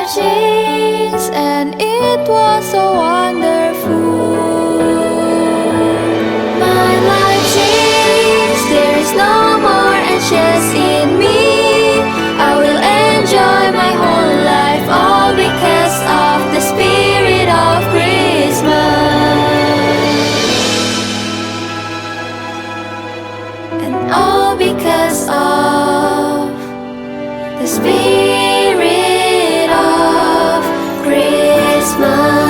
changed, and it was so wonderful. My life changed, there is no more anxious in me. I will enjoy my whole life, all because of the spirit of Christmas. And all because of the spirit of Christmas.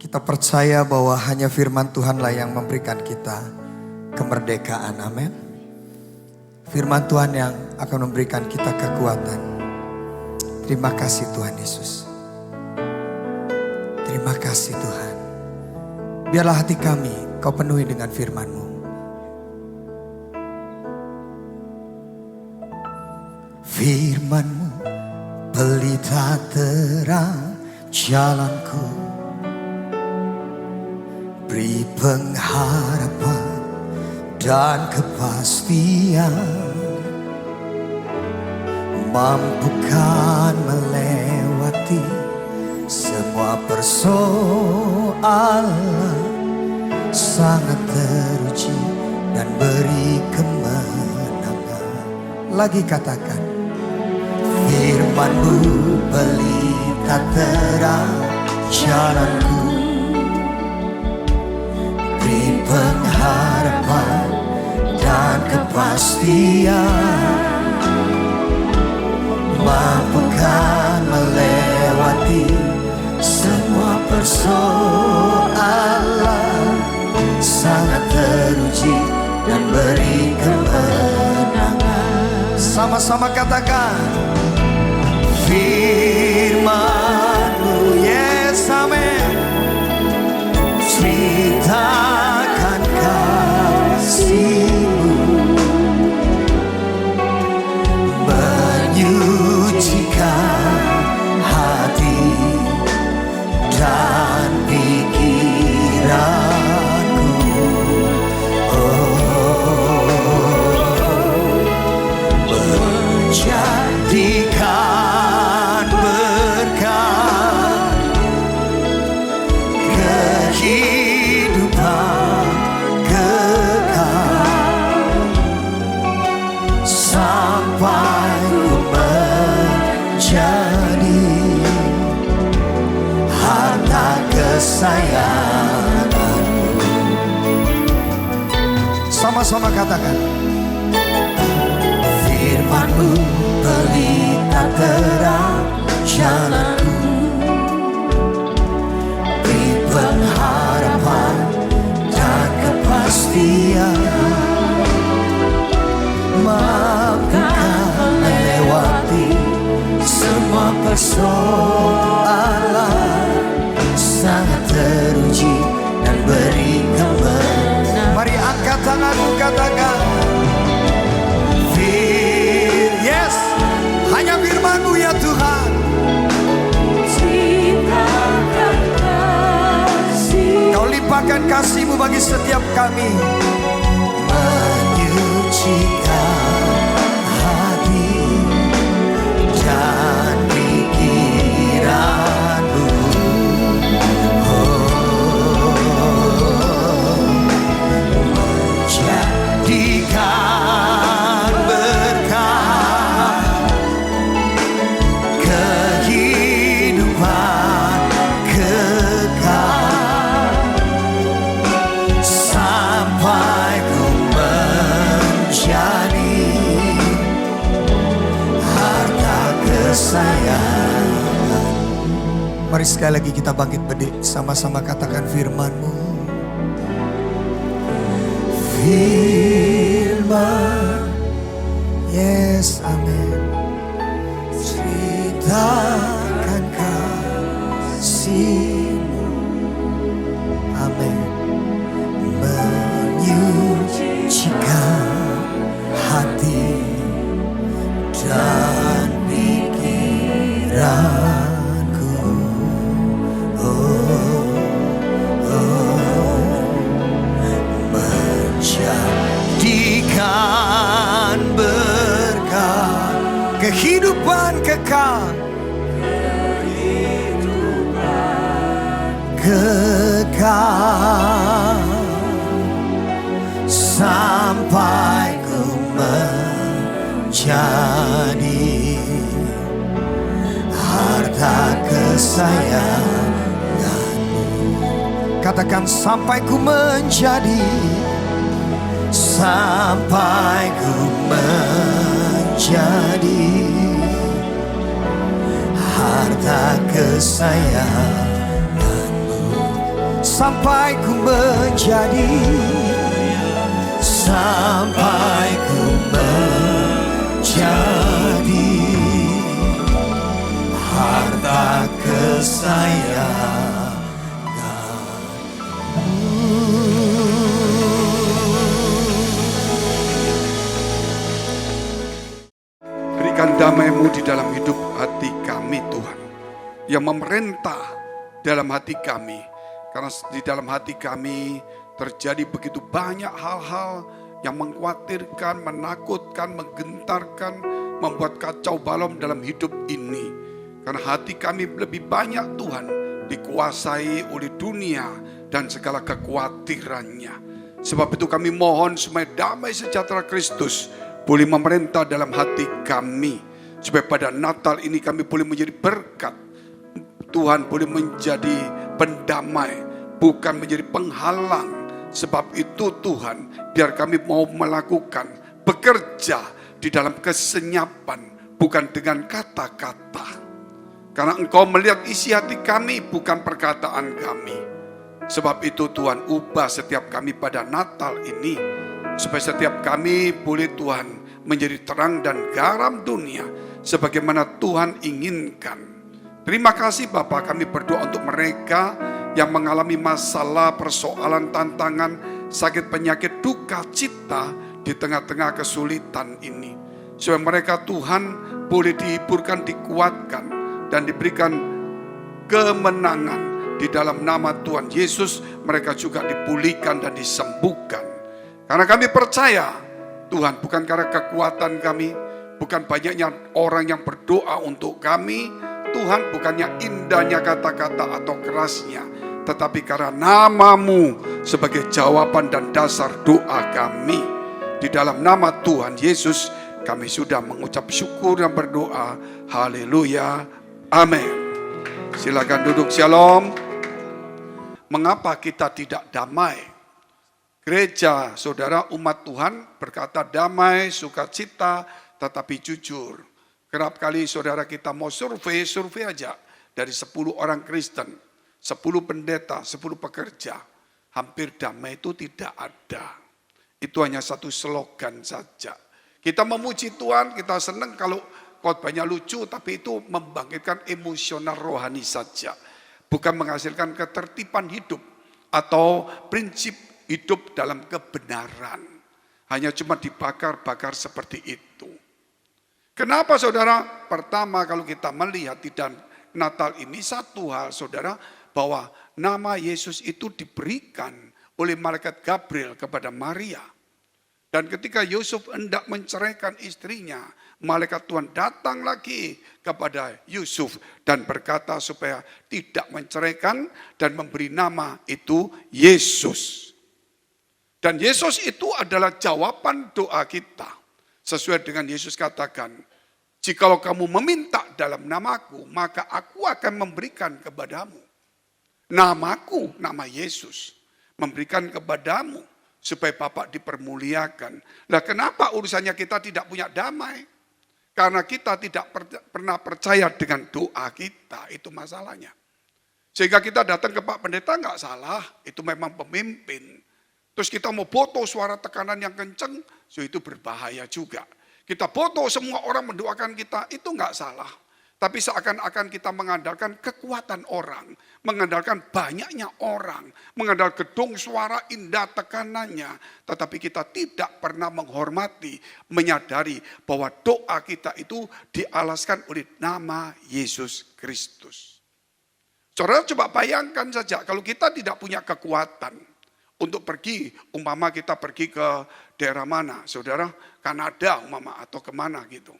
Kita percaya bahwa hanya firman Tuhanlah yang memberikan kita kemerdekaan. Amin. Firman Tuhan yang akan memberikan kita kekuatan. Terima kasih Tuhan Yesus. Terima kasih Tuhan. Biarlah hati kami Kau penuhi dengan firman-Mu. Firman-Mu pelita terang jalanku, beri pengharapan dan kepastian, mampukan melewati semua persoalan, sangat teruji dan beri kemenangan. Lagi katakan, firman-Mu pelita terang jalanku, beri pengharapan dan kepastian, mampukan melewati semua persoalan, sangat teruji dan beri kemenangan. Sama-sama katakan, firman-Mu, yes, amen. Ceritakan kasih-Mu, menyucikan hati dan pikiranku. Menjadikan berkat kehidupan kekal, sampai ku menjadi harta kesayangan-Mu. Sama-sama katakan, firman-Mu pelita terang jalanku, beri pengharapan dan kepastian, mampukan melewati semua persoalan, sangat teruji dan beri kemenangan. Mari angkat tanganmu, katakan, yes, hanya firman-Mu ya Tuhan. Kau limpahkan kasih-Mu bagi setiap kami, menyucikan hati kesayangan. Mari sekali lagi kita bangkit berdiri, sama-sama katakan firman-Mu. Firman, yes, amin. Ceritakan kasih-Mu, amin. Menyucikan hati dan pikiranku. Menjadikan berkat kehidupan kekal, sampai ku menjadi harta kesayangan-Mu. Katakan sampai ku menjadi, sampai ku menjadi harta kesayangan-Mu. Sampai ku menjadi, sampai ku menjadi harta kesayangan. Berikan damai-Mu di dalam hidup hati kami Tuhan, yang memerintah dalam hati kami. Karena di dalam hati kami terjadi begitu banyak hal-hal yang mengkhawatirkan, menakutkan, menggentarkan, membuat kacau balau dalam hidup ini. Karena hati kami lebih banyak Tuhan dikuasai oleh dunia dan segala kekhawatirannya. Sebab itu kami mohon supaya damai sejahtera Kristus boleh memerintah dalam hati kami. Supaya pada Natal ini kami boleh menjadi berkat. Tuhan boleh menjadi pendamai, bukan menjadi penghalang. Sebab itu Tuhan, biar kami mau melakukan, bekerja di dalam kesenyapan, bukan dengan kata-kata. Karena Engkau melihat isi hati kami, bukan perkataan kami. Sebab itu Tuhan, ubah setiap kami pada Natal ini, supaya setiap kami boleh Tuhan menjadi terang dan garam dunia, sebagaimana Tuhan inginkan. Terima kasih Bapa, kami berdoa untuk mereka yang mengalami masalah, persoalan, tantangan, sakit, penyakit, duka, cita di tengah-tengah kesulitan ini. Supaya mereka Tuhan boleh dihiburkan, dikuatkan, dan diberikan kemenangan. Di dalam nama Tuhan Yesus mereka juga dipulihkan dan disembuhkan. Karena kami percaya Tuhan, bukan karena kekuatan kami, bukan banyaknya orang yang berdoa untuk kami, Tuhan, bukannya indahnya kata-kata atau kerasnya, tetapi karena nama-Mu sebagai jawaban dan dasar doa kami. Di dalam nama Tuhan Yesus kami sudah mengucap syukur dan berdoa. Haleluya. Amin. Silakan duduk. Shalom. Mengapa kita tidak damai? Gereja, saudara, umat Tuhan berkata damai, sukacita, tetapi jujur. Kerap kali saudara kita mau survei aja. Dari 10 orang Kristen, 10 pendeta, 10 pekerja. Hampir damai itu tidak ada. Itu hanya satu slogan saja. Kita memuji Tuhan, kita senang kalau khotbahnya lucu, tapi itu membangkitkan emosional rohani saja. Bukan menghasilkan ketertiban hidup atau prinsip hidup dalam kebenaran. Hanya cuma dibakar-bakar seperti itu. Kenapa saudara? Pertama, kalau kita melihat di dalam Natal ini satu hal saudara, bahwa nama Yesus itu diberikan oleh malaikat Gabriel kepada Maria. Dan ketika Yusuf hendak menceraikan istrinya, malaikat Tuhan datang lagi kepada Yusuf dan berkata supaya tidak menceraikan dan memberi nama itu Yesus. Dan Yesus itu adalah jawaban doa kita. Sesuai dengan Yesus katakan, jikalau kamu meminta dalam namaku, maka aku akan memberikan kepadamu. Namaku, nama Yesus, memberikan kepadamu supaya Bapak dipermuliakan. Lah kenapa urusannya kita tidak punya damai? Karena kita tidak pernah percaya dengan doa kita, itu masalahnya. Sehingga kita datang ke Pak Pendeta nggak salah, itu memang pemimpin. Terus kita mau foto suara tekanan yang kenceng, so itu berbahaya juga. Kita foto semua orang mendoakan kita, itu nggak salah. Tapi seakan-akan kita mengandalkan kekuatan orang, mengandalkan banyaknya orang, mengandalkan gedung suara indah tekanannya. Tetapi kita tidak pernah menghormati, menyadari bahwa doa kita itu dialaskan oleh nama Yesus Kristus. Saudara coba bayangkan saja kalau kita tidak punya kekuatan untuk pergi, umpama kita pergi ke daerah mana, saudara, Kanada umpama atau kemana gitu.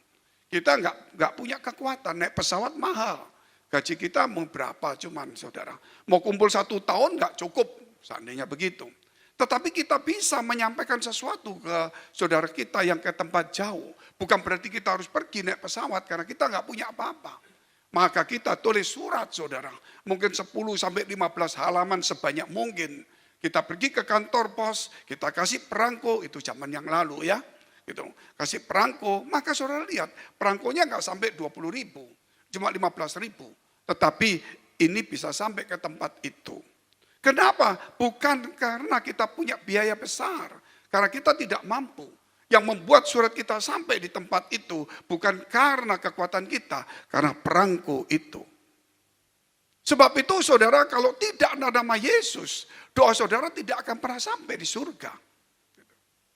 Kita nggak punya kekuatan, naik pesawat mahal. Gaji kita mau berapa cuman saudara. Mau kumpul 1 tahun nggak cukup, seandainya begitu. Tetapi kita bisa menyampaikan sesuatu ke saudara kita yang ke tempat jauh. Bukan berarti kita harus pergi naik pesawat karena kita nggak punya apa-apa. Maka kita tulis surat saudara. Mungkin 10 sampai 15 halaman sebanyak mungkin. Kita pergi ke kantor pos, kita kasih perangko, itu zaman yang lalu ya. Gitu. Kasih perangko, maka saudara lihat perangkonya nggak sampai 20.000, cuma 15.000. Tetapi ini bisa sampai ke tempat itu. Kenapa? Bukan karena kita punya biaya besar, karena kita tidak mampu. Yang membuat surat kita sampai di tempat itu bukan karena kekuatan kita, karena perangko itu. Sebab itu saudara, kalau tidak ada nama Yesus, doa saudara tidak akan pernah sampai di surga.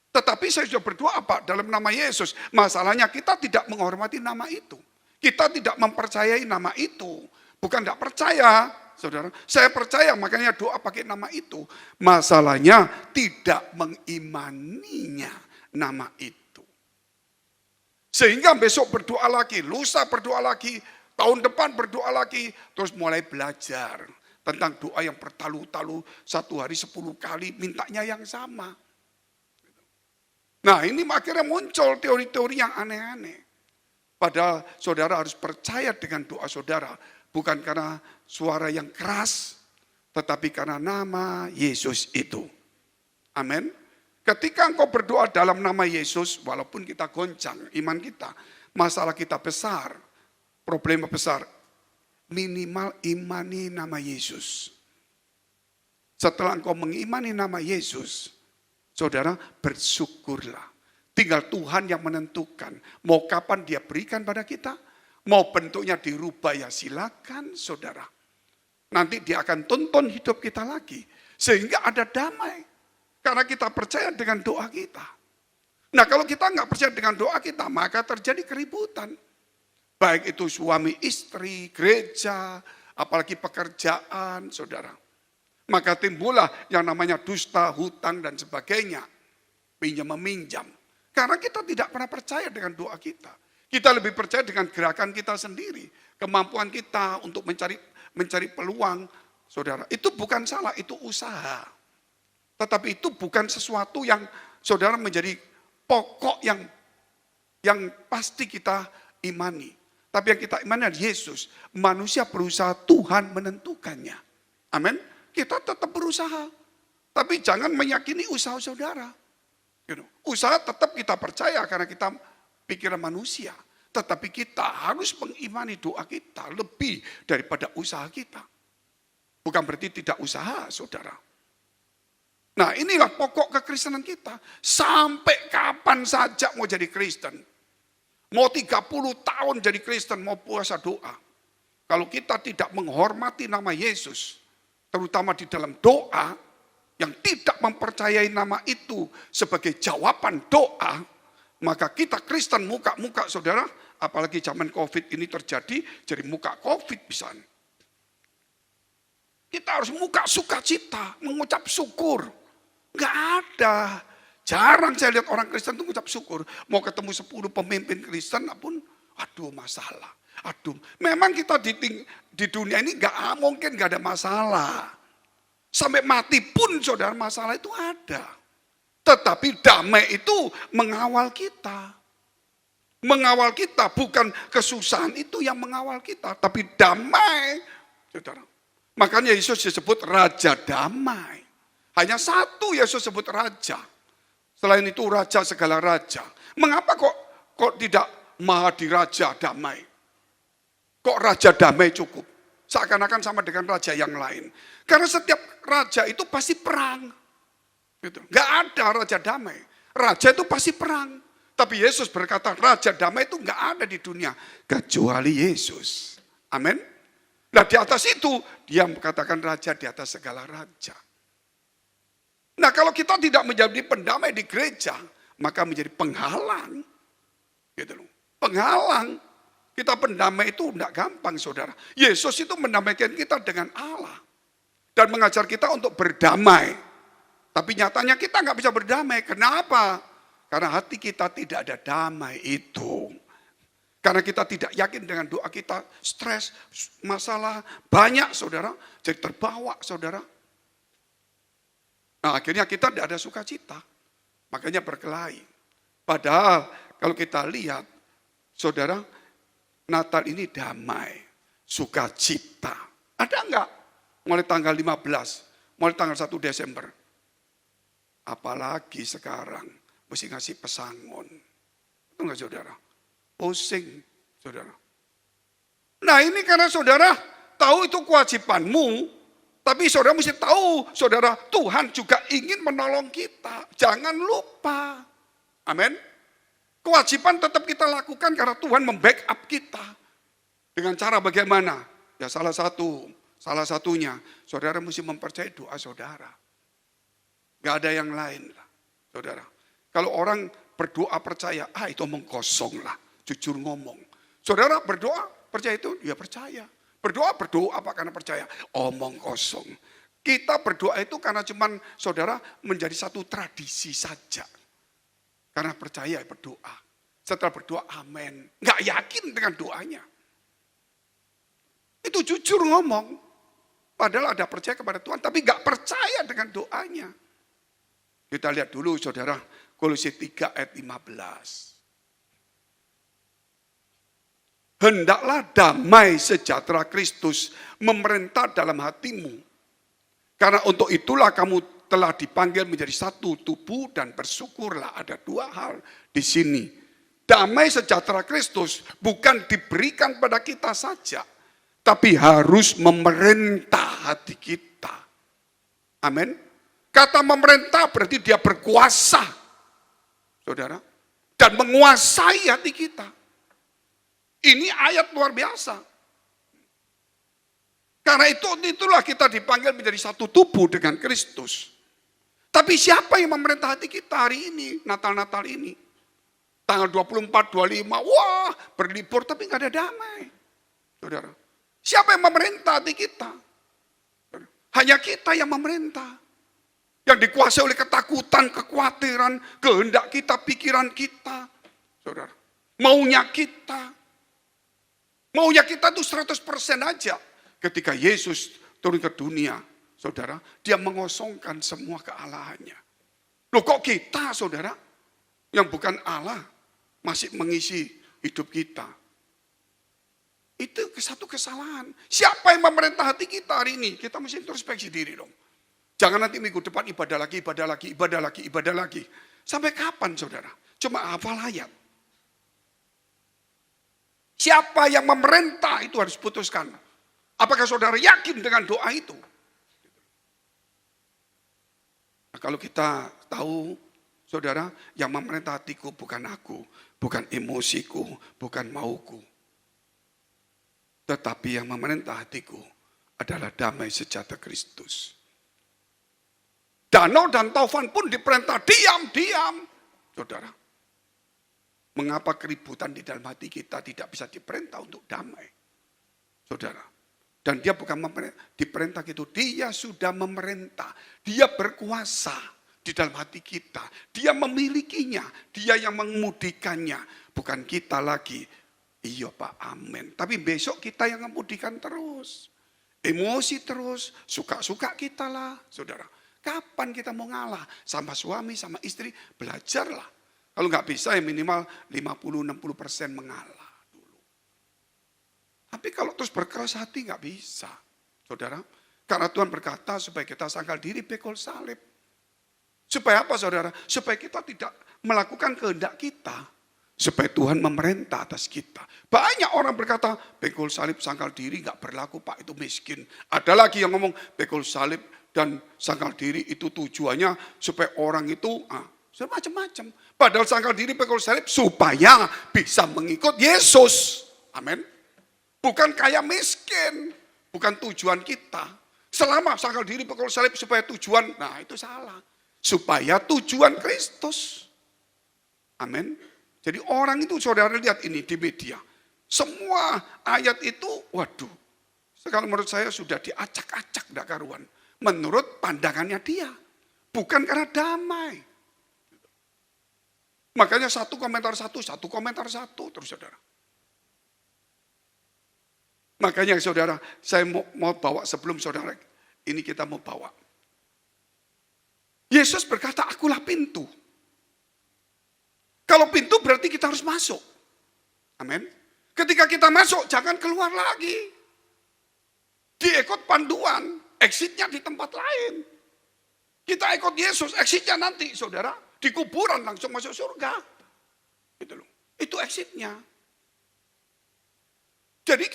Tetapi saya sudah berdoa apa? Dalam nama Yesus. Masalahnya kita tidak menghormati nama itu. Kita tidak mempercayai nama itu. Bukan tidak percaya, saudara. Saya percaya, makanya doa pakai nama itu. Masalahnya tidak mengimaninya nama itu. Sehingga besok berdoa lagi, lusa berdoa lagi, tahun depan berdoa lagi. Terus mulai belajar tentang doa yang bertalu-talu. 1 hari 10 kali mintanya yang sama. Nah ini akhirnya muncul teori-teori yang aneh-aneh. Padahal saudara harus percaya dengan doa saudara. Bukan karena suara yang keras, tetapi karena nama Yesus itu. Amin. Ketika engkau berdoa dalam nama Yesus, walaupun kita goncang iman kita, masalah kita besar, problema besar, minimal imani nama Yesus. Setelah engkau mengimani nama Yesus, saudara, bersyukurlah. Tinggal Tuhan yang menentukan. Mau kapan dia berikan pada kita. Mau bentuknya dirubah ya silakan saudara. Nanti dia akan tuntun hidup kita lagi. Sehingga ada damai. Karena kita percaya dengan doa kita. Nah kalau kita nggak percaya dengan doa kita, maka terjadi keributan. Baik itu suami istri, gereja, apalagi pekerjaan saudara. Maka timbullah yang namanya dusta, hutang, dan sebagainya. Pinjam-meminjam. Karena kita tidak pernah percaya dengan doa kita. Kita lebih percaya dengan gerakan kita sendiri. Kemampuan kita untuk mencari peluang. Saudara, itu bukan salah, itu usaha. Tetapi itu bukan sesuatu yang saudara menjadi pokok yang pasti kita imani. Tapi yang kita imani adalah Yesus. Manusia berusaha, Tuhan menentukannya. Amin. Kita tetap berusaha. Tapi jangan meyakini usaha saudara. Usaha tetap kita percaya karena kita pikiran manusia. Tetapi kita harus mengimani doa kita lebih daripada usaha kita. Bukan berarti tidak usaha saudara. Nah inilah pokok kekristenan kita. Sampai kapan saja mau jadi Kristen. Mau 30 tahun jadi Kristen, mau puasa doa. Kalau kita tidak menghormati nama Yesus, terutama di dalam doa, yang tidak mempercayai nama itu sebagai jawaban doa, maka kita Kristen muka-muka saudara, apalagi zaman COVID ini terjadi, jadi muka COVID bisa. Kita harus muka sukacita, mengucap syukur. Enggak ada. Jarang saya lihat orang Kristen itu mengucap syukur. Mau ketemu 10 pemimpin Kristen pun, aduh masalah. Aduh, memang kita di dunia ini mungkin enggak ada masalah. Sampai mati pun saudara masalah itu ada. Tetapi damai itu mengawal kita. Mengawal kita, bukan kesusahan itu yang mengawal kita. Tapi damai. Saudara. Makanya Yesus disebut Raja Damai. Hanya satu Yesus sebut Raja. Selain itu Raja segala Raja. Mengapa kok tidak Mahadiraja damai. Kok raja damai cukup? Seakan-akan sama dengan raja yang lain. Karena setiap raja itu pasti perang. Gitu. Gak ada raja damai. Raja itu pasti perang. Tapi Yesus berkata raja damai itu gak ada di dunia. Kecuali Yesus. Amin. Nah di atas itu dia katakan raja di atas segala raja. Nah kalau kita tidak menjadi pendamai di gereja, maka menjadi penghalang. Gitu loh. Penghalang. Kita pendamai itu tidak gampang saudara. Yesus itu mendamaikan kita dengan Allah. Dan mengajar kita untuk berdamai. Tapi nyatanya kita nggak bisa berdamai. Kenapa? Karena hati kita tidak ada damai itu. Karena kita tidak yakin dengan doa kita. Stres, masalah, banyak saudara. Jadi terbawa saudara. Nah akhirnya kita tidak ada sukacita. Makanya berkelahi. Padahal kalau kita lihat saudara, Natal ini damai, sukacita. Ada enggak? Mulai tanggal 15, mulai tanggal 1 Desember. Apalagi sekarang, mesti ngasih pesangon. Itu enggak saudara? Pusing, saudara. Nah ini karena saudara tahu itu kewajibanmu, tapi saudara mesti tahu, saudara, Tuhan juga ingin menolong kita. Jangan lupa. Amin. Kewajiban tetap kita lakukan karena Tuhan membackup kita. Dengan cara bagaimana? Ya salah satunya, saudara mesti mempercayai doa saudara. Gak ada yang lain lah, saudara. Kalau orang berdoa percaya, itu omong kosong lah, jujur ngomong. Saudara berdoa, percaya itu? Ya percaya. Berdoa apa karena percaya? Omong kosong. Kita berdoa itu karena cuman saudara menjadi satu tradisi saja. Karena percaya berdoa. Setelah berdoa amin. Nggak yakin dengan doanya. Itu jujur ngomong. Padahal ada percaya kepada Tuhan. Tapi nggak percaya dengan doanya. Kita lihat dulu saudara. Kolose 3 ayat 15. Hendaklah damai sejahtera Kristus memerintah dalam hatimu. Karena untuk itulah kamu telah dipanggil menjadi satu tubuh dan bersyukurlah. Ada dua hal di sini. Damai sejahtera Kristus bukan diberikan pada kita saja, tapi harus memerintah hati kita. Amin. Kata memerintah berarti dia berkuasa, saudara, dan menguasai hati kita. Ini ayat luar biasa. Karena itulah kita dipanggil menjadi satu tubuh dengan Kristus. Tapi siapa yang memerintah hati kita hari ini, Natal-Natal ini? Tanggal 24, 25, wah berlibur tapi nggak ada damai. Saudara, siapa yang memerintah hati kita? Hanya kita yang memerintah. Yang dikuasai oleh ketakutan, kekhawatiran, kehendak kita, pikiran kita. Saudara, maunya kita. Maunya kita itu 100% aja. Ketika Yesus turun ke dunia, saudara, dia mengosongkan semua kealahannya. Loh kok kita, saudara, yang bukan Allah, masih mengisi hidup kita? Itu satu kesalahan. Siapa yang memerintah hati kita hari ini? Kita mesti introspeksi diri dong. Jangan nanti minggu depan ibadah lagi. Sampai kapan, saudara? Cuma hafal ayat. Siapa yang memerintah itu harus putuskan. Apakah saudara yakin dengan doa itu? Nah, kalau kita tahu, saudara, yang memerintah hatiku bukan aku, bukan emosiku, bukan mauku. Tetapi yang memerintah hatiku adalah damai sejahtera Kristus. Danau dan taufan pun diperintah diam. Saudara, mengapa keributan di dalam hati kita tidak bisa diperintah untuk damai? Saudara, dan dia bukan diperintah gitu, dia sudah memerintah, dia berkuasa di dalam hati kita, dia memilikinya, dia yang mengemudikannya, bukan kita lagi. Iya Pak, amin. Tapi besok kita yang mengemudikan terus, emosi terus, suka-suka kita lah, saudara. Kapan kita mau ngalah sama suami, sama istri? Belajarlah. Kalau nggak bisa ya minimal 50-60% mengalah. Tapi kalau terus berkeras hati nggak bisa, saudara. Karena Tuhan berkata supaya kita sangkal diri pikul salib. Supaya apa saudara? Supaya kita tidak melakukan kehendak kita. Supaya Tuhan memerintah atas kita. Banyak orang berkata, pikul salib sangkal diri gak berlaku Pak, itu miskin. Ada lagi yang ngomong, pikul salib dan sangkal diri itu tujuannya supaya orang itu semacam-macam. Padahal sangkal diri pikul salib supaya bisa mengikut Yesus. Amin. Bukan kaya miskin, bukan tujuan kita. Selama sangkal diri pikul salib supaya tujuan, nah itu salah. Supaya tujuan Kristus. Amin. Jadi orang itu saudara lihat ini di media. Semua ayat itu, waduh. Kalau menurut saya sudah diacak-acak dak karuan. Menurut pandangannya dia. Bukan karena damai. Makanya satu komentar satu, terus saudara. Makanya saudara, saya mau bawa sebelum saudara, ini kita mau bawa. Yesus berkata, akulah pintu. Kalau pintu berarti kita harus masuk. Amin. Ketika kita masuk, jangan keluar lagi. Diikut panduan, exitnya di tempat lain. Kita ikut Yesus, exitnya nanti, saudara, di kuburan langsung masuk surga. Gitu loh. Itu exitnya. Jadi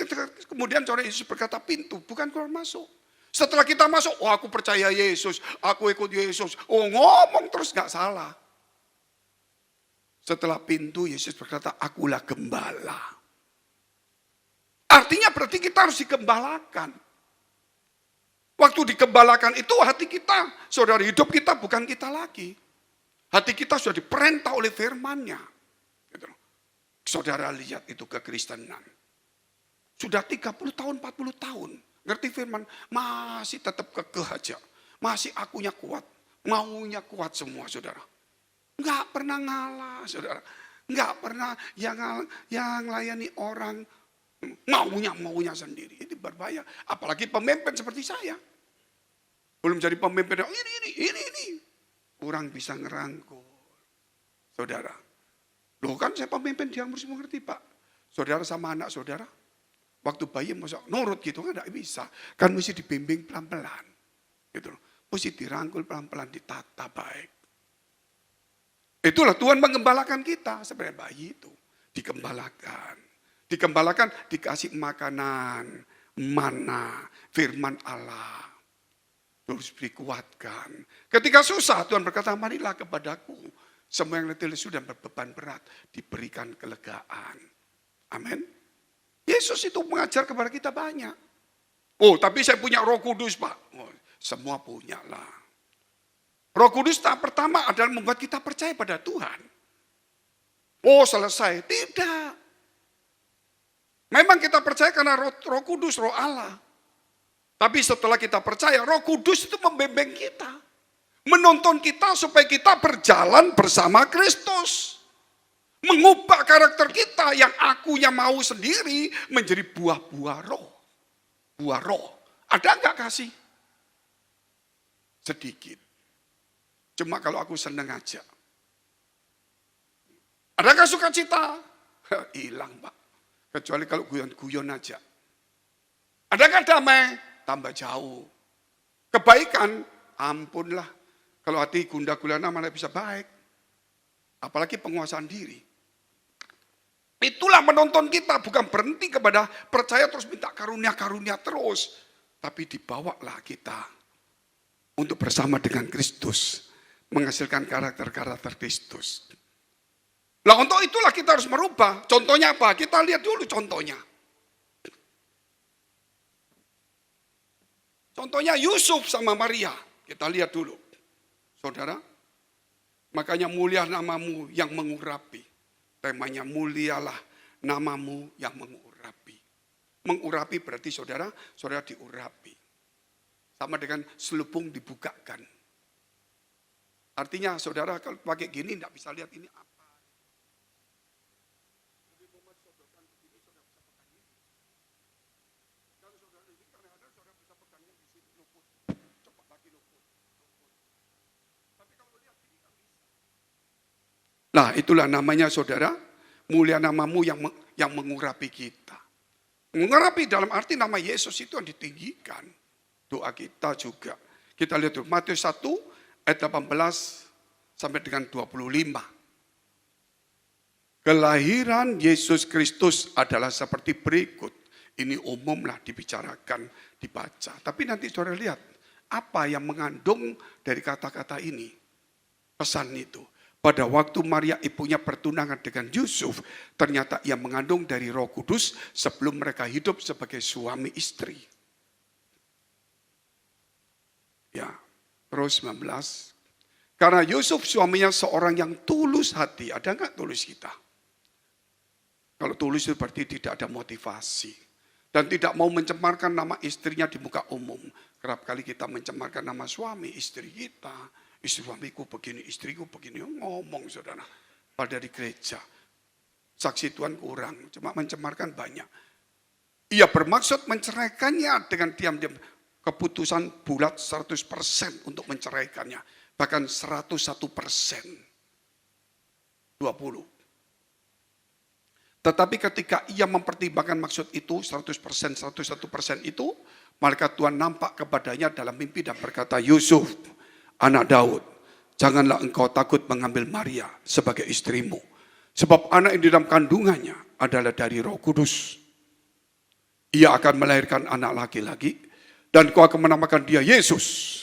kemudian saudara Yesus berkata pintu, bukan keluar masuk. Setelah kita masuk, oh aku percaya Yesus, aku ikut Yesus. Oh ngomong terus gak salah. Setelah pintu, Yesus berkata, akulah gembala. Artinya berarti kita harus digembalakan. Waktu digembalakan itu hati kita, saudara, hidup kita bukan kita lagi. Hati kita sudah diperintah oleh firman-Nya. Gitu. Saudara lihat itu kekristenan. Sudah 30 tahun, 40 tahun. Ngerti firman, masih tetap kekeh aja. Masih akunya kuat, maunya kuat semua saudara. Enggak pernah ngalah, saudara. Enggak pernah yang layani orang maunya sendiri. Ini berbahaya. Apalagi pemimpin seperti saya. Belum jadi pemimpin, ini. Kurang bisa ngerangkul. Saudara. Loh kan saya pemimpin, dia mesti mengerti Pak. Saudara sama anak saudara. Waktu bayi masa nurut gitu kan enggak bisa. Kan mesti dibimbing pelan-pelan. Gitu. Mesti dirangkul pelan-pelan, ditata baik. Itulah Tuhan menggembalakan kita sebenarnya bayi itu. Dikembalakan. Dikembalakan dikasih makanan, mana, firman Allah. Terus dikuatkan. Ketika susah Tuhan berkata, marilah kepadaku. Semua yang letih lesu dan berbeban berat diberikan kelegaan. Amin. Yesus itu mengajar kepada kita banyak. Oh tapi saya punya Roh Kudus Pak. Oh, semua punya lah. Roh Kudus tahap pertama adalah membuat kita percaya pada Tuhan. Oh selesai. Tidak. Memang kita percaya karena Roh Kudus, Roh Allah. Tapi setelah kita percaya, Roh Kudus itu membimbing kita. Menuntun kita supaya kita berjalan bersama Kristus. Mengubah karakter kita yang akunya mau sendiri menjadi buah-buah roh. Buah roh. Ada enggak kasih? Sedikit. Cuma kalau aku senang aja. Adakah sukacita? Hilang Pak. Kecuali kalau guyon-guyon aja. Adakah damai? Tambah jauh. Kebaikan? Ampunlah. Kalau hati gundah gulana mana bisa baik. Apalagi penguasaan diri. Itulah menonton kita. Bukan berhenti kepada percaya terus minta karunia-karunia terus. Tapi dibawalah kita. Untuk bersama dengan Kristus. Menghasilkan karakter-karakter Kristus. Nah untuk itulah kita harus merubah. Contohnya apa? Kita lihat dulu contohnya. Contohnya Yusuf sama Maria. Kita lihat dulu. Saudara. Makanya mulia namamu yang mengurapi. Temanya mulialah namamu yang mengurapi. Mengurapi berarti saudara diurapi. Sama dengan selubung dibukakan. Artinya saudara kalau pakai gini tidak bisa lihat ini apa. Nah itulah namanya saudara, mulia namamu yang mengurapi kita. Mengurapi dalam arti nama Yesus itu yang ditinggikan. Doa kita juga. Kita lihat dulu, Matius 1 ayat 18 sampai dengan 25. Kelahiran Yesus Kristus adalah seperti berikut. Ini umumlah dibicarakan, dibaca. Tapi nanti saudara lihat, apa yang mengandung dari kata-kata ini. Pesan itu. Pada waktu Maria ibunya bertunangan dengan Yusuf, ternyata ia mengandung dari Roh Kudus sebelum mereka hidup sebagai suami istri. Ya, terus 19. Karena Yusuf suaminya seorang yang tulus hati. Ada nggak tulus kita? Kalau tulus itu berarti tidak ada motivasi. Dan tidak mau mencemarkan nama istrinya di muka umum. Kerap kali kita mencemarkan nama suami, istri kita. Istri suamiku begini, istriku begini. Ngomong saudara. Pada di gereja. Saksi Tuhan kurang. Cuma mencemarkan banyak. Ia bermaksud menceraikannya dengan diam-diam. Keputusan bulat 100% untuk menceraikannya. Bahkan 101%. 20. Tetapi ketika ia mempertimbangkan maksud itu, 100%, 101% itu, malaikat Tuhan nampak kepadanya dalam mimpi dan berkata, Yusuf, anak Daud, janganlah engkau takut mengambil Maria sebagai istrimu. Sebab anak yang di dalam kandungannya adalah dari Roh Kudus. Ia akan melahirkan anak laki-laki, dan kau akan menamakan dia Yesus.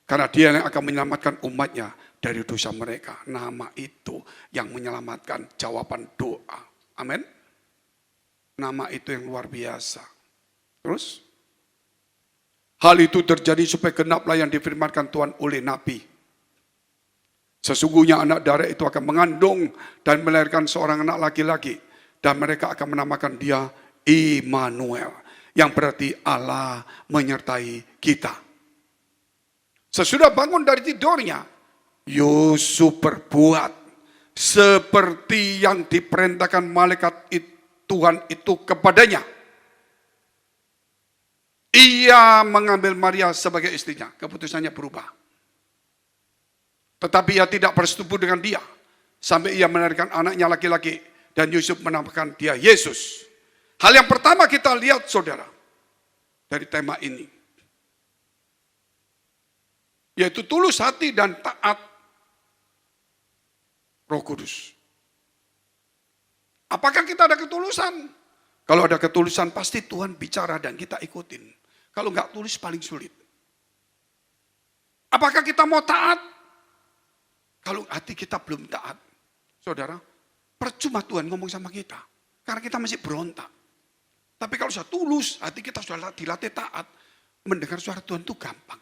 Karena dia yang akan menyelamatkan umatnya dari dosa mereka. Nama itu yang menyelamatkan jawaban doa. Amin. Nama itu yang luar biasa. Terus. Hal itu terjadi supaya genaplah yang difirmankan Tuhan oleh Nabi. Sesungguhnya anak darah itu akan mengandung dan melahirkan seorang anak laki-laki. Dan mereka akan menamakan dia Immanuel. Yang berarti Allah menyertai kita. Sesudah bangun dari tidurnya, Yusuf berbuat seperti yang diperintahkan malaikat Tuhan itu kepadanya. Ia mengambil Maria sebagai istrinya. Keputusannya berubah. Tetapi ia tidak bersetubuh dengan dia. Sampai ia melahirkan anaknya laki-laki. Dan Yusuf menamakan dia Yesus. Hal yang pertama kita lihat saudara. Dari tema ini. Yaitu tulus hati dan taat Roh Kudus. Apakah kita ada ketulusan? Kalau ada ketulusan pasti Tuhan bicara dan kita ikutin. Kalau enggak tulus paling sulit. Apakah kita mau taat? Kalau hati kita belum taat. Saudara, percuma Tuhan ngomong sama kita. Karena kita masih berontak. Tapi kalau sudah tulus, hati kita sudah dilatih taat. Mendengar suara Tuhan itu gampang.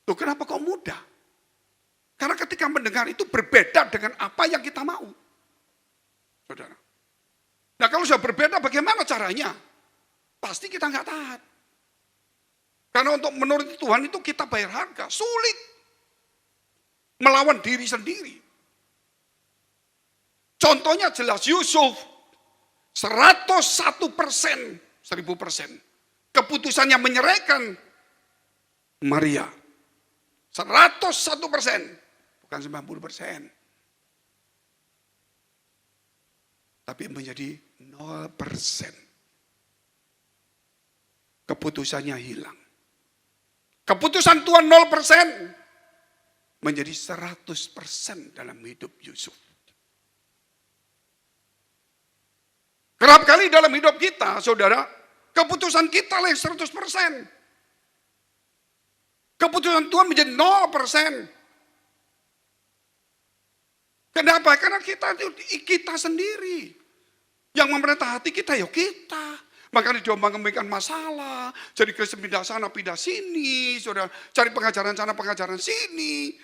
Loh, kenapa kok mudah? Karena ketika mendengar itu berbeda dengan apa yang kita mau. Saudara. Nah kalau sudah berbeda bagaimana caranya? Pasti kita nggak taat. Karena untuk menuruti Tuhan itu kita bayar harga. Sulit. Melawan diri sendiri. Contohnya jelas Yusuf. 101%. 1000%. Keputusannya menyerahkan Maria. 101%. Bukan 90%. Tapi menjadi 0%. Keputusannya hilang. Keputusan Tuhan 0%. Menjadi 100% dalam hidup Yusuf. Kerap kali dalam hidup kita, saudara, keputusan kita lah yang 100%. Keputusan Tuhan menjadi 0%. Kenapa? Karena kita sendiri. Yang memerintah hati kita, ya kita. Makanya diombang-ambingkan masalah. Jadi Kristen pindah sana, pindah sini. Saudara, cari pengajaran sana, pengajaran sini.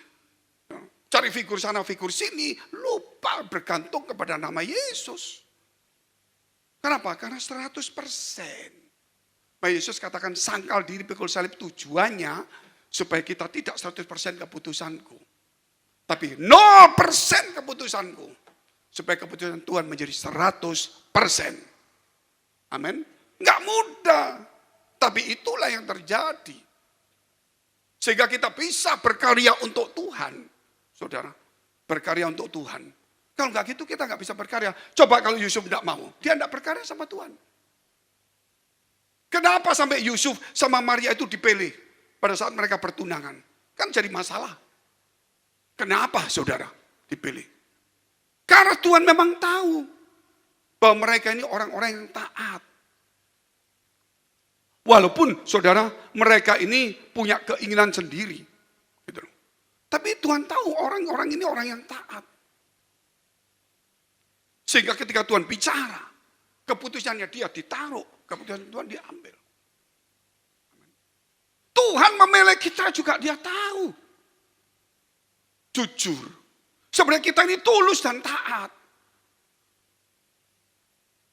Cari figur sana, figur sini. Lupa bergantung kepada nama Yesus. Kenapa? Karena 100%. Nah, Yesus katakan sangkal diri pikul salib tujuannya supaya kita tidak 100% keputusanku. Tapi 0% keputusanku. Supaya keputusan Tuhan menjadi 100%. Amin. Enggak mudah. Tapi itulah yang terjadi. Sehingga kita bisa berkarya untuk Tuhan. Saudara, berkarya untuk Tuhan. Kalau enggak gitu kita enggak bisa berkarya. Coba kalau Yusuf enggak mau. Dia enggak berkarya sama Tuhan. Kenapa sampai Yusuf sama Maria itu dipilih pada saat mereka bertunangan? Kan jadi masalah. Kenapa saudara dipilih? Karena Tuhan memang tahu bahwa mereka ini orang-orang yang taat. Walaupun saudara mereka ini punya keinginan sendiri. Gitu. Tapi Tuhan tahu orang-orang ini orang yang taat. Sehingga ketika Tuhan bicara, keputusannya dia ditaruh, keputusan Tuhan diambil. Tuhan memilih kita juga dia tahu. Jujur. Sebenarnya kita ini tulus dan taat.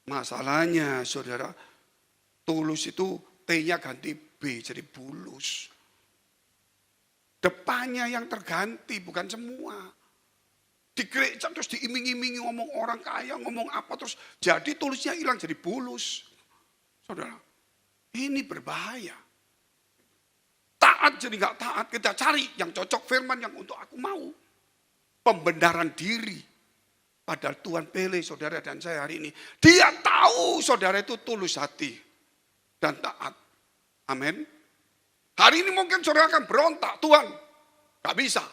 Masalahnya saudara, tulus itu T-nya ganti B jadi bulus. Depannya yang terganti bukan semua. Di gereja terus diiming-imingi ngomong orang kaya, ngomong apa terus jadi tulusnya hilang jadi bulus. Saudara, ini berbahaya. Taat jadi nggak taat, kita cari yang cocok firman yang untuk aku mau. Pembenaran diri. Padahal Tuhan pilih saudara dan saya hari ini. Dia tahu saudara itu tulus hati dan taat. Amin. Hari ini mungkin saudara akan berontak. Tuhan, gak bisa.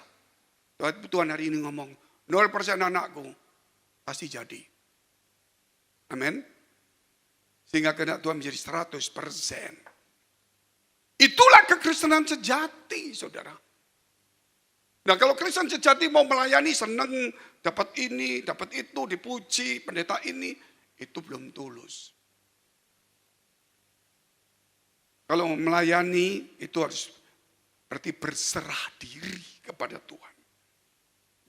Tuhan hari ini ngomong, 0% anakku pasti jadi. Amin. Sehingga kehendak Tuhan menjadi 100%. Itulah kekristenan sejati, saudara. Nah kalau Kristen sejati mau melayani senang, dapat ini, dapat itu, dipuji, pendeta ini, itu belum tulus. Kalau melayani itu harus berarti berserah diri kepada Tuhan.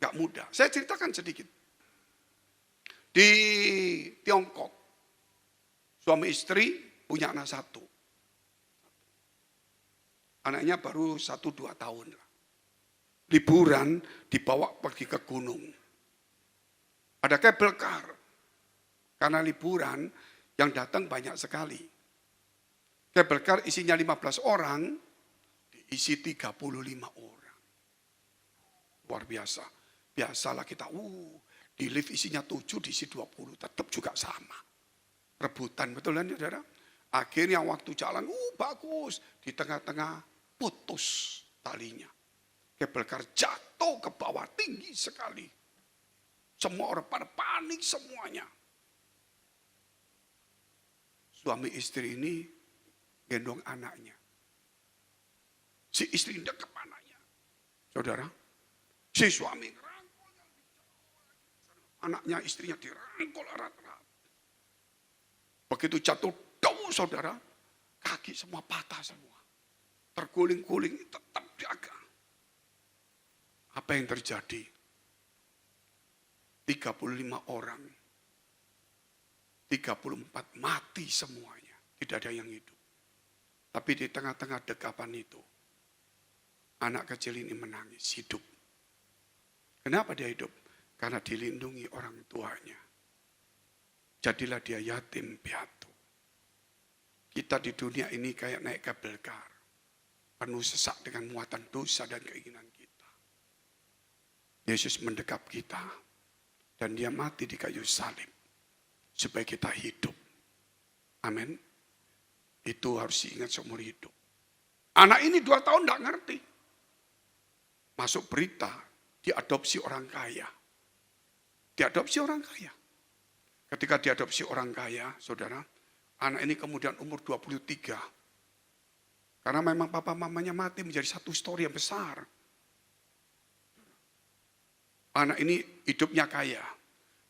Gak mudah. Saya ceritakan sedikit. Di Tiongkok, suami istri punya anak satu. Anaknya baru 1-2 tahun. Liburan dibawa pergi ke gunung. Ada kabel car. Karena liburan yang datang banyak sekali. Kabel car isinya 15 orang, diisi 35 orang. Luar biasa. Biasalah kita, di lift isinya 7, diisi 20, tetap juga sama. Rebutan, betul kan saudara? Akhirnya waktu jalan, bagus. Di tengah-tengah putus talinya. Kabel car jatuh ke bawah tinggi sekali. Semua orang pada panik semuanya. Suami istri ini gendong anaknya. Si istri dekat anaknya. Saudara, si suami ngerangkul. Anaknya, istrinya dirangkul erat-erat. Begitu jatuh, saudara, kaki semua patah semua. Terguling-guling, tetap jaga. Apa yang terjadi? 35 orang. 34 mati semuanya. Tidak ada yang hidup. Tapi di tengah-tengah dekapan itu, anak kecil ini menangis, hidup. Kenapa dia hidup? Karena dilindungi orang tuanya. Jadilah dia yatim piatu. Kita di dunia ini kayak naik kabel kar. Penuh sesak dengan muatan dosa dan keinginan kita. Yesus mendekap kita. Dan dia mati di kayu salib. Supaya kita hidup. Amin. Itu harus diingat seumur hidup. Anak ini 2 tahun tidak ngerti. Masuk berita, diadopsi orang kaya. Diadopsi orang kaya. Ketika diadopsi orang kaya, saudara, anak ini kemudian umur 23. Karena memang papa mamanya mati menjadi satu story yang besar. Anak ini hidupnya kaya.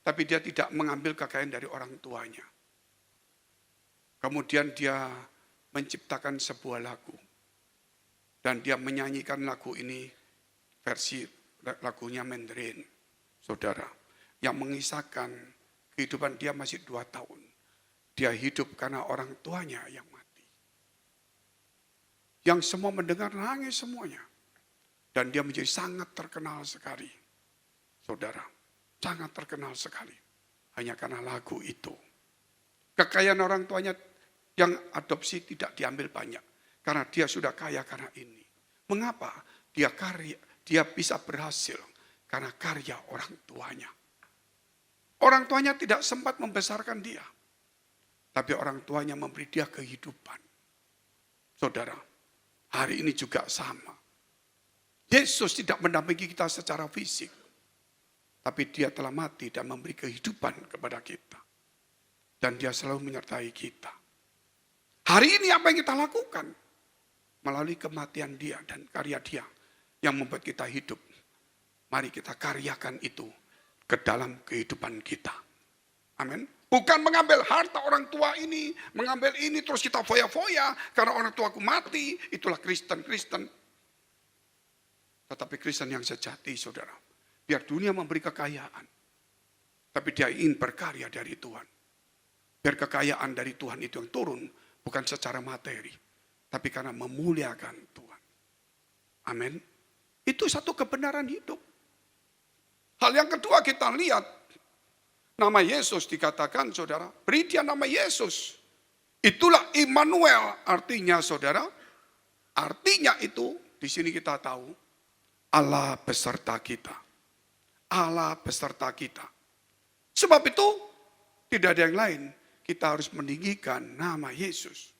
Tapi dia tidak mengambil kekayaan dari orang tuanya. Kemudian dia menciptakan sebuah lagu. Dan dia menyanyikan lagu ini versi lagunya Mandarin. Saudara. Yang mengisahkan kehidupan dia masih 2 tahun. Dia hidup karena orang tuanya yang mati. Yang semua mendengar nangis semuanya. Dan dia menjadi sangat terkenal sekali. Saudara. Sangat terkenal sekali. Hanya karena lagu itu. Kekayaan orang tuanya yang adopsi tidak diambil banyak. Karena dia sudah kaya karena ini. Mengapa? Dia bisa berhasil. Karena karya orang tuanya. Orang tuanya tidak sempat membesarkan dia. Tapi orang tuanya memberi dia kehidupan. Saudara, hari ini juga sama. Yesus tidak mendampingi kita secara fisik. Tapi dia telah mati dan memberi kehidupan kepada kita. Dan dia selalu menyertai kita. Hari ini apa yang kita lakukan? Melalui kematian dia dan karya dia yang membuat kita hidup. Mari kita karyakan itu ke dalam kehidupan kita. Amin. Bukan mengambil harta orang tua ini, mengambil ini terus kita foya-foya karena orang tuaku mati, itulah Kristen. Tetapi Kristen yang sejati, saudara, biar dunia memberi kekayaan, tapi dia ingin berkarya dari Tuhan. Biar kekayaan dari Tuhan itu yang turun, bukan secara materi, tapi karena memuliakan Tuhan. Amin. Itu satu kebenaran hidup. Hal yang kedua kita lihat, nama Yesus dikatakan, saudara, beri dia nama Yesus. Itulah Immanuel, artinya saudara, artinya itu di sini kita tahu Allah beserta kita. Allah beserta kita. Sebab itu tidak ada yang lain, kita harus meninggikan nama Yesus.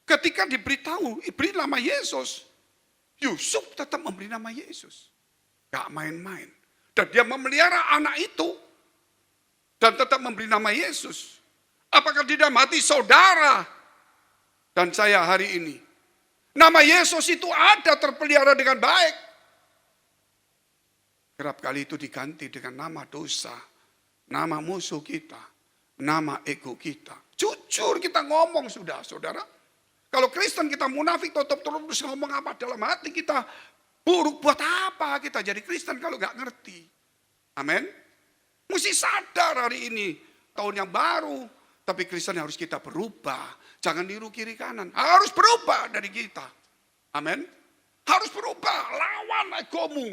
Ketika diberitahu, beri nama Yesus, Yusuf tetap memberi nama Yesus. Gak main-main. Dan dia memelihara anak itu. Dan tetap memberi nama Yesus. Apakah tidak mati saudara? Dan saya hari ini. Nama Yesus itu ada terpelihara dengan baik. Kerap kali itu diganti dengan nama dosa. Nama musuh kita. Nama ego kita. Jujur kita ngomong sudah, saudara. Kalau Kristen kita munafik, tutup terus ngomong apa dalam hati kita. Buruk, buat apa kita jadi Kristen kalau gak ngerti. Amin. Mesti sadar hari ini. Tahun yang baru. Tapi Kristen harus kita berubah. Jangan niru kiri kanan. Harus berubah dari kita. Amin. Harus berubah. Lawan egomu.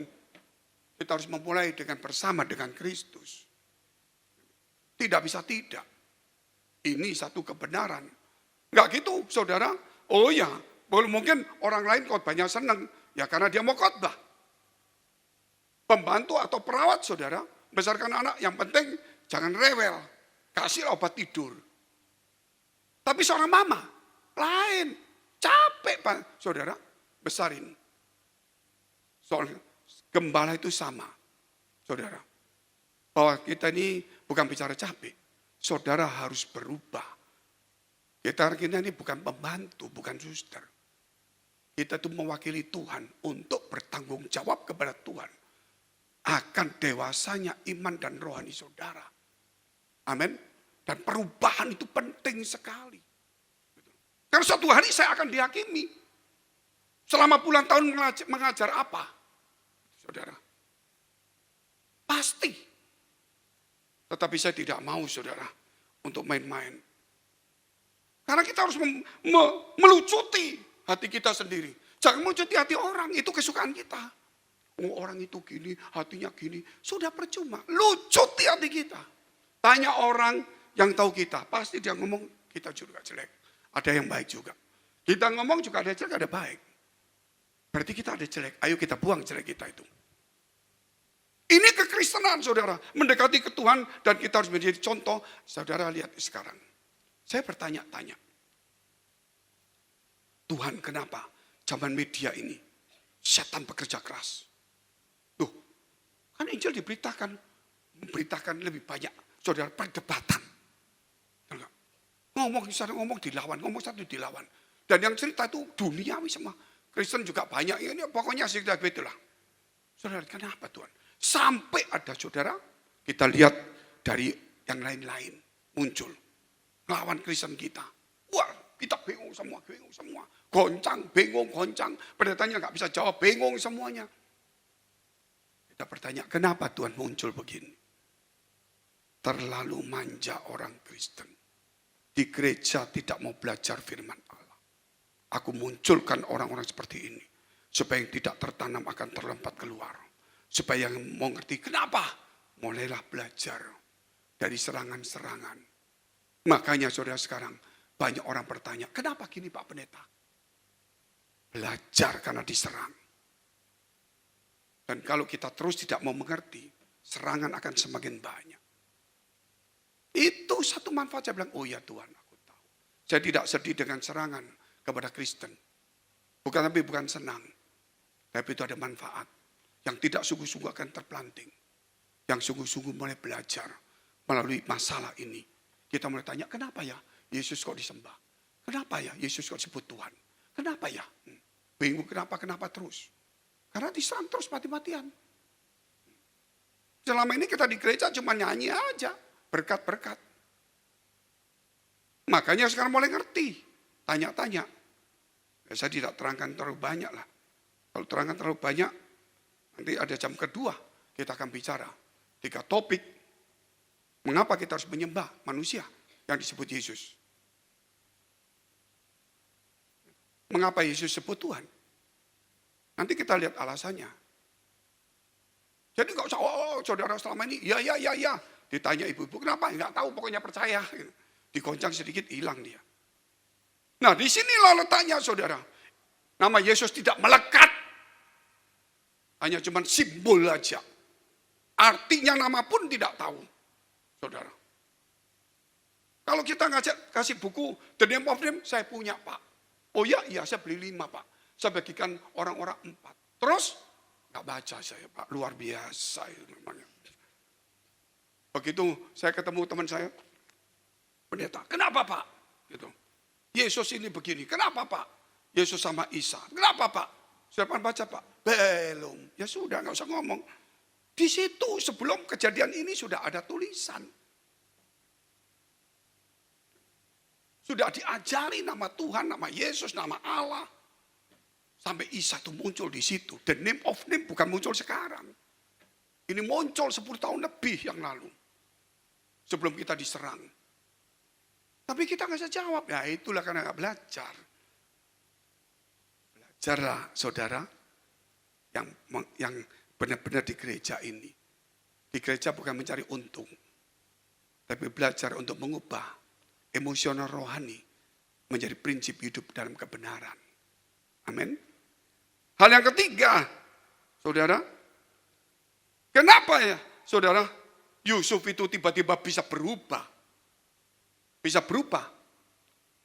Kita harus memulai dengan bersama dengan Kristus. Tidak bisa tidak. Ini satu kebenaran. Enggak gitu saudara. Oh ya. Mungkin orang lain khotbahnya senang. Ya karena dia mau khotbah. Pembantu atau perawat saudara, besarkan anak yang penting jangan rewel. Kasih obat tidur. Tapi seorang mama, lain. Capek Pak, saudara, besarin. Soal gembala itu sama, saudara. Bahwa kita ini bukan bicara capek. Saudara harus berubah. Kita ini bukan pembantu, bukan suster. Kita itu mewakili Tuhan untuk bertanggung jawab kepada Tuhan. Akan dewasanya iman dan rohani saudara. Amin. Dan perubahan itu penting sekali. Karena suatu hari saya akan dihakimi. Selama puluhan tahun mengajar apa? Saudara. Pasti. Tetapi saya tidak mau saudara. Untuk main-main. Karena kita harus melucuti hati kita sendiri. Jangan melucuti hati orang. Itu kesukaan kita. Oh, orang itu gini, hatinya gini. Sudah percuma. Lucuti hati kita. Tanya orang yang tahu kita. Pasti dia ngomong kita juga jelek. Ada yang baik juga. Kita ngomong juga ada jelek, ada baik. Berarti kita ada jelek. Ayo kita buang jelek kita itu. Ini kekristenan saudara. Mendekati ke Tuhan dan kita harus menjadi contoh. Saudara lihat sekarang. Saya bertanya-tanya. Tuhan kenapa zaman media ini setan bekerja keras? Tuh, kan Injil memberitakan lebih banyak. Saudara perdebatan. Ngomong dilawan, ngomong satu dilawan. Dan yang cerita itu duniawi semua. Kristen juga banyak, ini pokoknya sekitar itulah. Saudara, kenapa Tuhan? Sampai ada saudara, kita lihat dari yang lain-lain muncul. Lawan Kristen kita. Wah, kita bingung semua. Goncang, bingung, goncang. Pendetanya nggak bisa jawab, bingung semuanya. Kita bertanya, kenapa Tuhan muncul begini? Terlalu manja orang Kristen. Di gereja tidak mau belajar firman Allah. Aku munculkan orang-orang seperti ini. Supaya yang tidak tertanam akan terlempar keluar. Supaya yang mau ngerti kenapa. Mulailah belajar dari serangan-serangan. Makanya saudara sekarang banyak orang bertanya, kenapa gini Pak Pendeta? Belajar karena diserang. Dan kalau kita terus tidak mau mengerti, serangan akan semakin banyak. Itu satu manfaat. Saya bilang, oh ya Tuhan, aku tahu. Saya tidak sedih dengan serangan kepada Kristen. Bukan senang. Tapi itu ada manfaat. Yang tidak sungguh-sungguh akan terpelanting. Yang sungguh-sungguh mulai belajar melalui masalah ini. Kita mulai tanya, kenapa ya Yesus kok disembah? Kenapa ya Yesus kok disebut Tuhan? Kenapa ya? Bingung kenapa terus. Karena diserang terus mati-matian. Selama ini kita di gereja cuma nyanyi aja. Berkat-berkat. Makanya sekarang mulai ngerti. Tanya-tanya. Ya, saya tidak terangkan terlalu banyak lah. Kalau terangkan terlalu banyak, nanti ada jam kedua kita akan bicara. 3 topik. Mengapa kita harus menyembah manusia yang disebut Yesus? Mengapa Yesus sebut Tuhan? Nanti kita lihat alasannya. Jadi nggak usah, saudara selama ini, ya. Ditanya ibu-ibu, kenapa? Nggak tahu, pokoknya percaya. Dikoncang sedikit, hilang dia. Nah, di sinilah letaknya, saudara. Nama Yesus tidak melekat. Hanya cuma simbol aja. Artinya nama pun tidak tahu, saudara. Kalau kita kasih buku The Name of Name, saya punya, Pak. Oh iya, saya beli 5, Pak. Saya bagikan orang-orang 4. Terus, nggak baca saya, Pak. Luar biasa itu namanya. Begitu saya ketemu teman saya, pendeta, kenapa, Pak? Gitu. Yesus ini begini, kenapa, Pak? Yesus sama Isa, kenapa, Pak? Sudah baca, Pak? Belum. Ya sudah, nggak usah ngomong. Di situ sebelum kejadian ini sudah ada tulisan. Sudah diajari nama Tuhan, nama Yesus, nama Allah. Sampai Isa itu muncul di situ. The Name of Name bukan muncul sekarang. Ini muncul 10 tahun lebih yang lalu. Sebelum kita diserang. Tapi kita nggak bisa jawab. Ya itulah karena nggak belajar. Belajarlah saudara. Yang benar-benar di gereja ini. Di gereja bukan mencari untung. Tapi belajar untuk mengubah emosional rohani menjadi prinsip hidup dalam kebenaran. Amin. Hal yang ketiga, saudara. Kenapa ya, saudara? Yusuf itu tiba-tiba bisa berubah. Bisa berubah.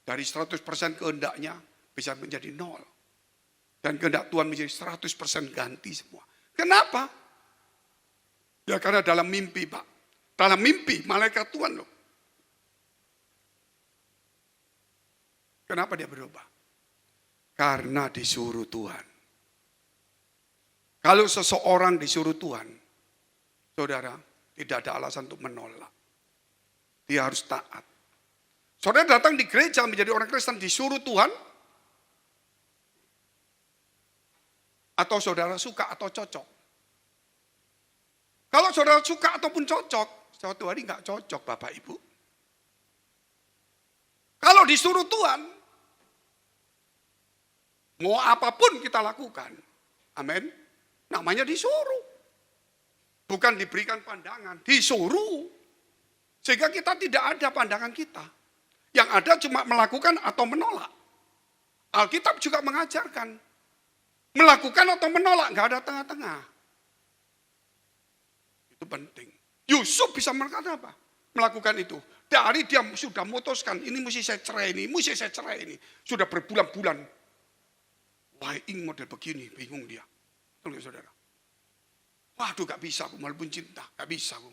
Dari 100% kehendaknya bisa menjadi 0. Dan kehendak Tuhan menjadi 100% ganti semua. Kenapa? Ya karena dalam mimpi, Pak. Dalam mimpi malaikat Tuhan loh. Kenapa dia berubah? Karena disuruh Tuhan. Kalau seseorang disuruh Tuhan, saudara, tidak ada alasan untuk menolak. Dia harus taat. Saudara datang di gereja menjadi orang Kristen disuruh Tuhan, atau saudara suka atau cocok. Kalau saudara suka ataupun cocok, suatu hari nggak cocok Bapak Ibu. Kalau disuruh Tuhan, mau apapun kita lakukan. Amin. Namanya disuruh. Bukan diberikan pandangan, disuruh. Sehingga kita tidak ada pandangan kita. Yang ada cuma melakukan atau menolak. Alkitab juga mengajarkan. Melakukan atau menolak, nggak ada tengah-tengah. Itu penting. Yusuf bisa melakukan apa? Melakukan itu. Dari dia sudah memutuskan, ini mesti saya cerai ini. Sudah berbulan-bulan. Wah, ini model begini, bingung dia. Tunggu saudara. Waduh, gak bisa aku, walaupun cinta, gak bisa aku.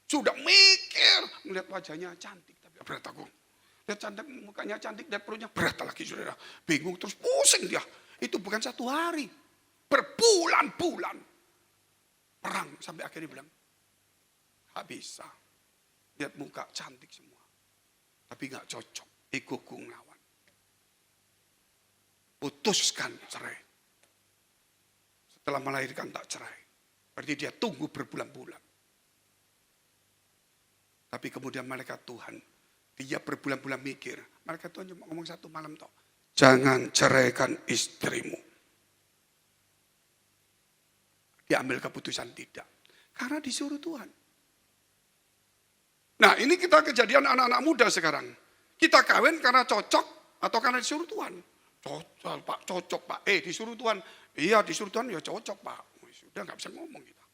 Sudah mikir, melihat wajahnya cantik, tapi berat aku. Lihat cantik, mukanya cantik, lihat perutnya berat lagi saudara. Bingung, terus pusing dia. Itu bukan 1 hari. Berbulan-bulan. Perang, sampai akhirnya bilang, gak bisa. Lihat muka cantik semua. Tapi gak cocok, egoku ngelawan. Putuskan cerai. Setelah melahirkan tak cerai. Berarti dia tunggu berbulan-bulan. Tapi kemudian malaikat Tuhan, dia berbulan-bulan mikir. Malaikat Tuhan cuma ngomong 1 malam toh. Jangan ceraikan istrimu. Dia ambil keputusan tidak. Karena disuruh Tuhan. Nah ini kita kejadian anak-anak muda sekarang. Kita kawin karena cocok atau karena disuruh Tuhan. Cocok Pak, cocok Pak. Disuruh Tuhan. Iya disuruh Tuhan ya cocok Pak. Sudah gak bisa ngomong kita.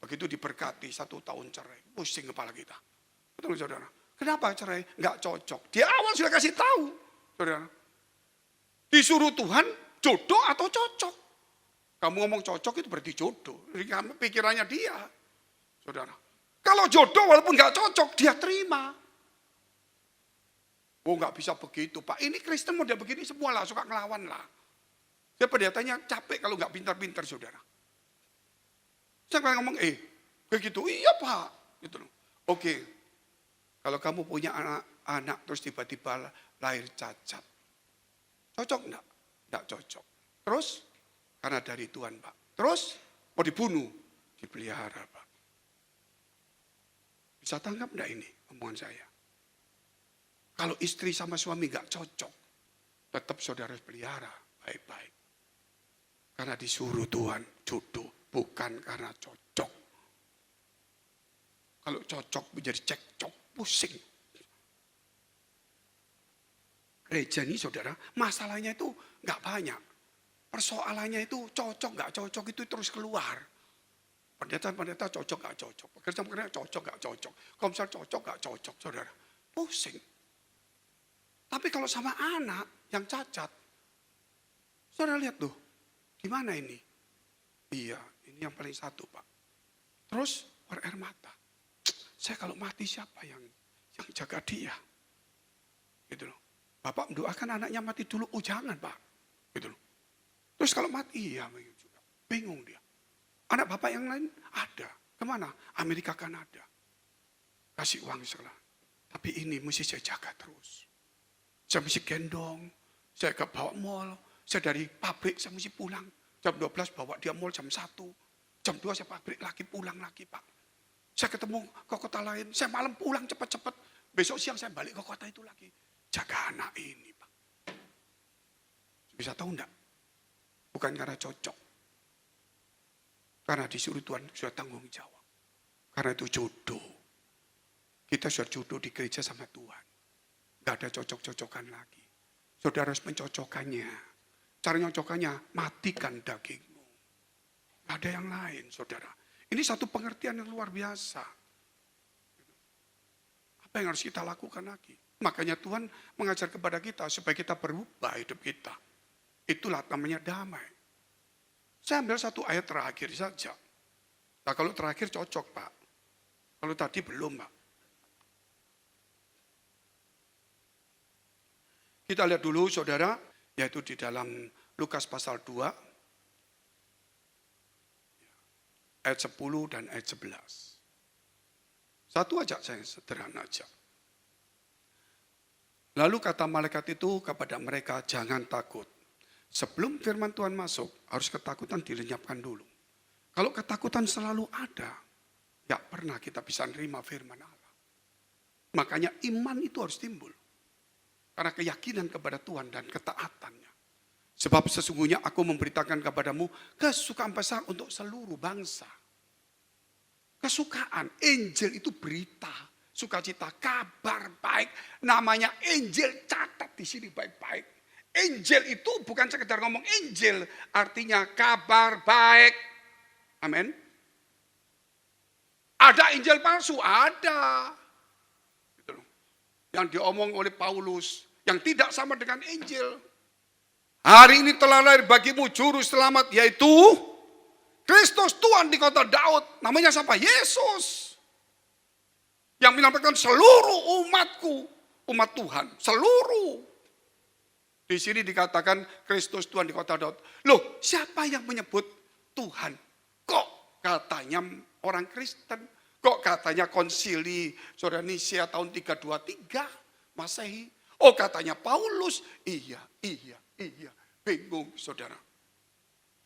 Begitu diberkati 1 tahun cerai. Pusing kepala kita. Betul saudara. Kenapa cerai? Gak cocok. Di awal sudah kasih tahu. Saudara. Disuruh Tuhan jodoh atau cocok. Kamu ngomong cocok itu berarti jodoh. Ini pikirannya dia. Saudara. Kalau jodoh walaupun nggak cocok, dia terima. Oh nggak bisa begitu Pak. Ini Kristen model begini semua lah, suka ngelawan lah. Dia pendetanya capek kalau nggak pintar-pintar saudara. Saya kan ngomong, begitu, iya Pak. Gitu loh. Oke, kalau kamu punya anak terus tiba-tiba lahir cacat. Cocok enggak? Enggak cocok. Terus, karena dari Tuhan Pak. Terus, mau dibunuh? Dipelihara Pak. Bisa tanggap enggak ini omongan saya? Kalau istri sama suami enggak cocok, tetap saudara pelihara baik-baik. Karena disuruh Tuhan jodoh, bukan karena cocok. Kalau cocok menjadi cekcok, pusing. Gereja ini saudara, masalahnya itu nggak banyak. Persoalannya itu cocok nggak cocok itu terus keluar. Pendeta cocok nggak cocok. Pekerjaan cocok nggak cocok. Komsel cocok nggak cocok, saudara. Pusing. Tapi kalau sama anak yang cacat, saudara lihat tuh. Gimana ini? Iya, ini yang paling satu Pak. Terus air mata. Saya kalau mati siapa yang jaga dia? Gitu loh. Bapak mendoakan anaknya mati dulu. Oh jangan Pak. Gitu loh. Terus kalau mati, iya juga. Bingung dia. Anak bapak yang lain ada. Kemana? Amerika Kanada. Kasih uang segala. Tapi ini mesti saya jaga terus. Saya mesti gendong. Saya ke bawa mall. Saya dari pabrik saya mesti pulang. Jam 12 bawa dia mall jam 1. Jam 2 saya pabrik lagi pulang lagi Pak. Saya ketemu ke kota lain. Saya malam pulang cepat-cepat. Besok siang saya balik ke kota itu lagi. Jaga anak ini Pak. Bisa tahu enggak? Bukan karena cocok. Karena disuruh Tuhan sudah tanggung jawab. Karena itu jodoh. Kita sudah jodoh di gereja sama Tuhan. Gak ada cocok-cocokan lagi. Saudara harus mencocokkannya. Cara nyocokkannya, matikan dagingmu. Gak ada yang lain, saudara. Ini satu pengertian yang luar biasa. Apa yang harus kita lakukan lagi? Makanya Tuhan mengajar kepada kita supaya kita berubah hidup kita. Itulah namanya damai. Saya ambil satu ayat terakhir saja. Nah kalau terakhir cocok Pak. Kalau tadi belum Pak. Kita lihat dulu saudara. Yaitu di dalam Lukas pasal 2. Ayat 10 dan ayat 11. Satu aja saya sederhana aja. Lalu kata malaikat itu kepada mereka, jangan takut. Sebelum firman Tuhan masuk, harus ketakutan dilenyapkan dulu. Kalau ketakutan selalu ada, gak pernah kita bisa nerima firman Allah. Makanya iman itu harus timbul. Karena keyakinan kepada Tuhan dan ketaatannya. Sebab sesungguhnya aku memberitakan kepadamu kesukaan besar untuk seluruh bangsa. Kesukaan, Injil itu berita, sukacita, kabar baik. Namanya Injil, catat di sini baik-baik. Injil itu bukan sekedar ngomong Injil, artinya kabar baik. Amin. Ada Injil palsu, ada. Yang diomong oleh Paulus, yang tidak sama dengan Injil. Hari ini telah lahir bagimu juru selamat, yaitu Kristus Tuhan di kota Daud. Namanya siapa? Yesus. Yang menyelamatkan seluruh umatku. Umat Tuhan, seluruh. Di sini dikatakan Kristus Tuhan di kota Daud. Loh, siapa yang menyebut Tuhan? Kok katanya orang Kristen? Kok katanya konsili Saudara Nisia tahun 323 Masehi? Oh katanya Paulus. Iya. Bingung saudara.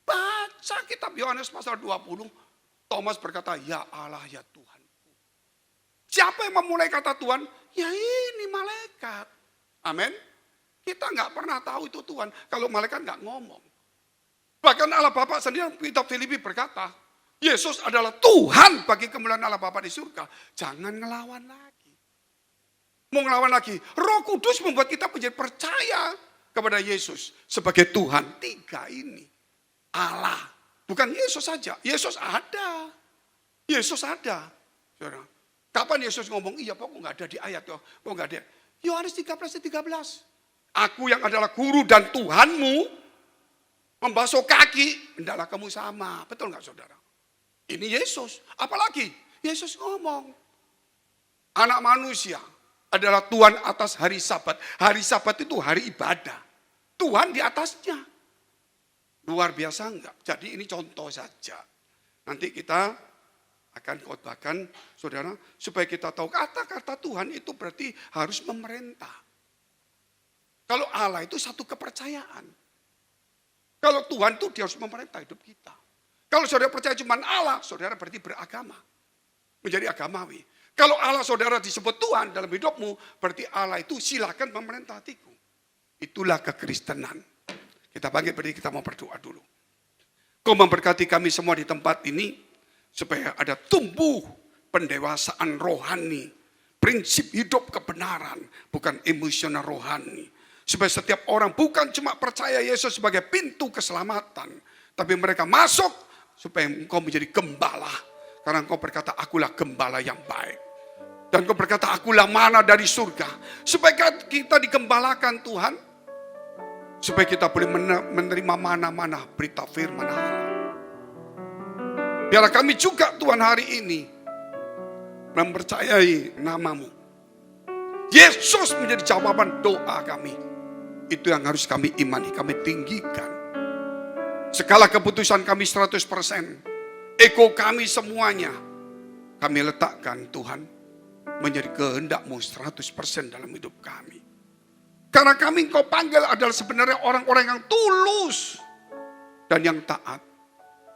Baca kitab Yohanes pasal 20. Thomas berkata, ya Allah ya Tuhanku. Siapa yang memulai kata Tuhan? Ya ini malaikat. Amin. Kita nggak pernah tahu itu Tuhan. Kalau malaikat nggak ngomong. Bahkan Allah Bapa sendiri kitab Filipi berkata, Yesus adalah Tuhan bagi kemuliaan Allah Bapa di surga. Jangan ngelawan lagi. Mau ngelawan lagi. Roh Kudus membuat kita menjadi percaya kepada Yesus sebagai Tuhan. Tiga ini. Allah. Bukan Yesus saja. Yesus ada. Yesus ada. Saudara. Kapan Yesus ngomong? Iya kok nggak ada di ayat. Kok nggak ada. Yohanes 13:13. Aku yang adalah guru dan Tuhanmu. Membasuh kaki, hendaklah kamu sama. Betul nggak saudara? Ini Yesus. Apalagi Yesus ngomong, anak manusia adalah Tuhan atas hari Sabat. Hari Sabat itu hari ibadah. Tuhan di atasnya. Luar biasa enggak? Jadi ini contoh saja. Nanti kita akan khotbahkan saudara, supaya kita tahu kata-kata Tuhan itu berarti harus memerintah. Kalau Allah itu satu kepercayaan. Kalau Tuhan itu dia harus memerintah hidup kita. Kalau saudara percaya cuma Allah, saudara berarti beragama. Menjadi agamawi. Kalau Allah saudara disebut Tuhan dalam hidupmu, berarti Allah itu silakan memerintah hatiku. Itulah kekristenan. Kita bangkit berdiri, kita mau berdoa dulu. Kau memberkati kami semua di tempat ini, supaya ada tumbuh pendewasaan rohani. Prinsip hidup kebenaran, bukan emosional rohani. Supaya setiap orang bukan cuma percaya Yesus sebagai pintu keselamatan. Tapi mereka masuk supaya engkau menjadi gembala. Karena engkau berkata, akulah gembala yang baik. Dan engkau berkata, akulah mana dari surga. Supaya kita digembalakan Tuhan. Supaya kita boleh menerima mana-mana berita firman Allah. Biarlah kami juga Tuhan hari ini mempercayai namamu. Yesus menjadi jawaban doa kami. Itu yang harus kami imani, kami tinggikan. Segala keputusan kami 100%. Ego kami semuanya. Kami letakkan Tuhan menjadi kehendak-Mu 100% dalam hidup kami. Karena kami Engkau panggil adalah sebenarnya orang-orang yang tulus dan yang taat.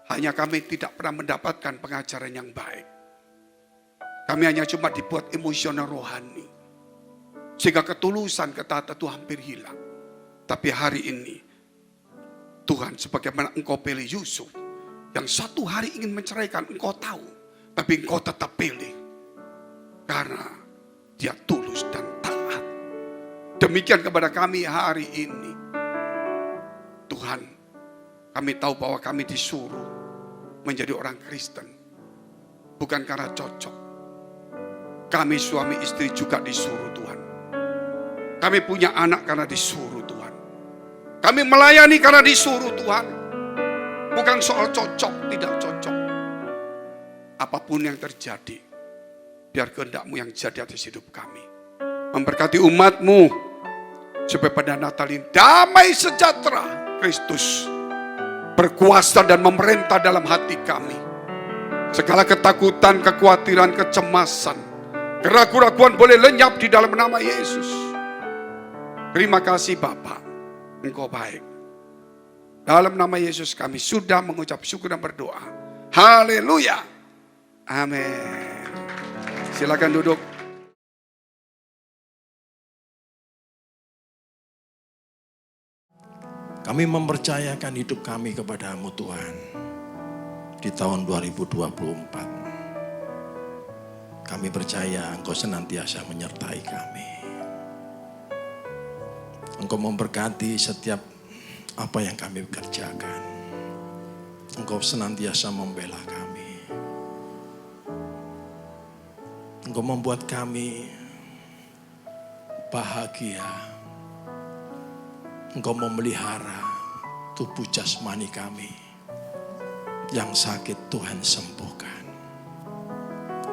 Hanya kami tidak pernah mendapatkan pengajaran yang baik. Kami hanya cuma dibuat emosional rohani. Sehingga ketulusan ketaatan itu hampir hilang. Tapi hari ini, Tuhan sebagaimana Engkau pilih Yusuf, yang satu hari ingin menceraikan, Engkau tahu. Tapi Engkau tetap pilih. Karena dia tulus dan taat. Demikian kepada kami hari ini. Tuhan, kami tahu bahwa kami disuruh menjadi orang Kristen. Bukan karena cocok. Kami suami istri juga disuruh Tuhan. Kami punya anak karena disuruh Tuhan. Kami melayani karena disuruh Tuhan. Bukan soal cocok, tidak cocok. Apapun yang terjadi, biar kehendak-Mu yang jadi atas hidup kami. Memberkati umat-Mu, supaya pada Natal ini damai sejahtera Kristus berkuasa dan memerintah dalam hati kami. Segala ketakutan, kekhawatiran, kecemasan, keraguan-raguan boleh lenyap di dalam nama Yesus. Terima kasih Bapa, Engkau baik. Dalam nama Yesus kami sudah mengucap syukur dan berdoa. Haleluya. Amin. Silakan duduk. Kami mempercayakan hidup kami kepada-Mu Tuhan di tahun 2024. Kami percaya Engkau senantiasa menyertai kami. Engkau memberkati setiap apa yang kami kerjakan. Engkau senantiasa membela kami. Engkau membuat kami bahagia. Engkau memelihara tubuh jasmani kami. Yang sakit Tuhan sembuhkan.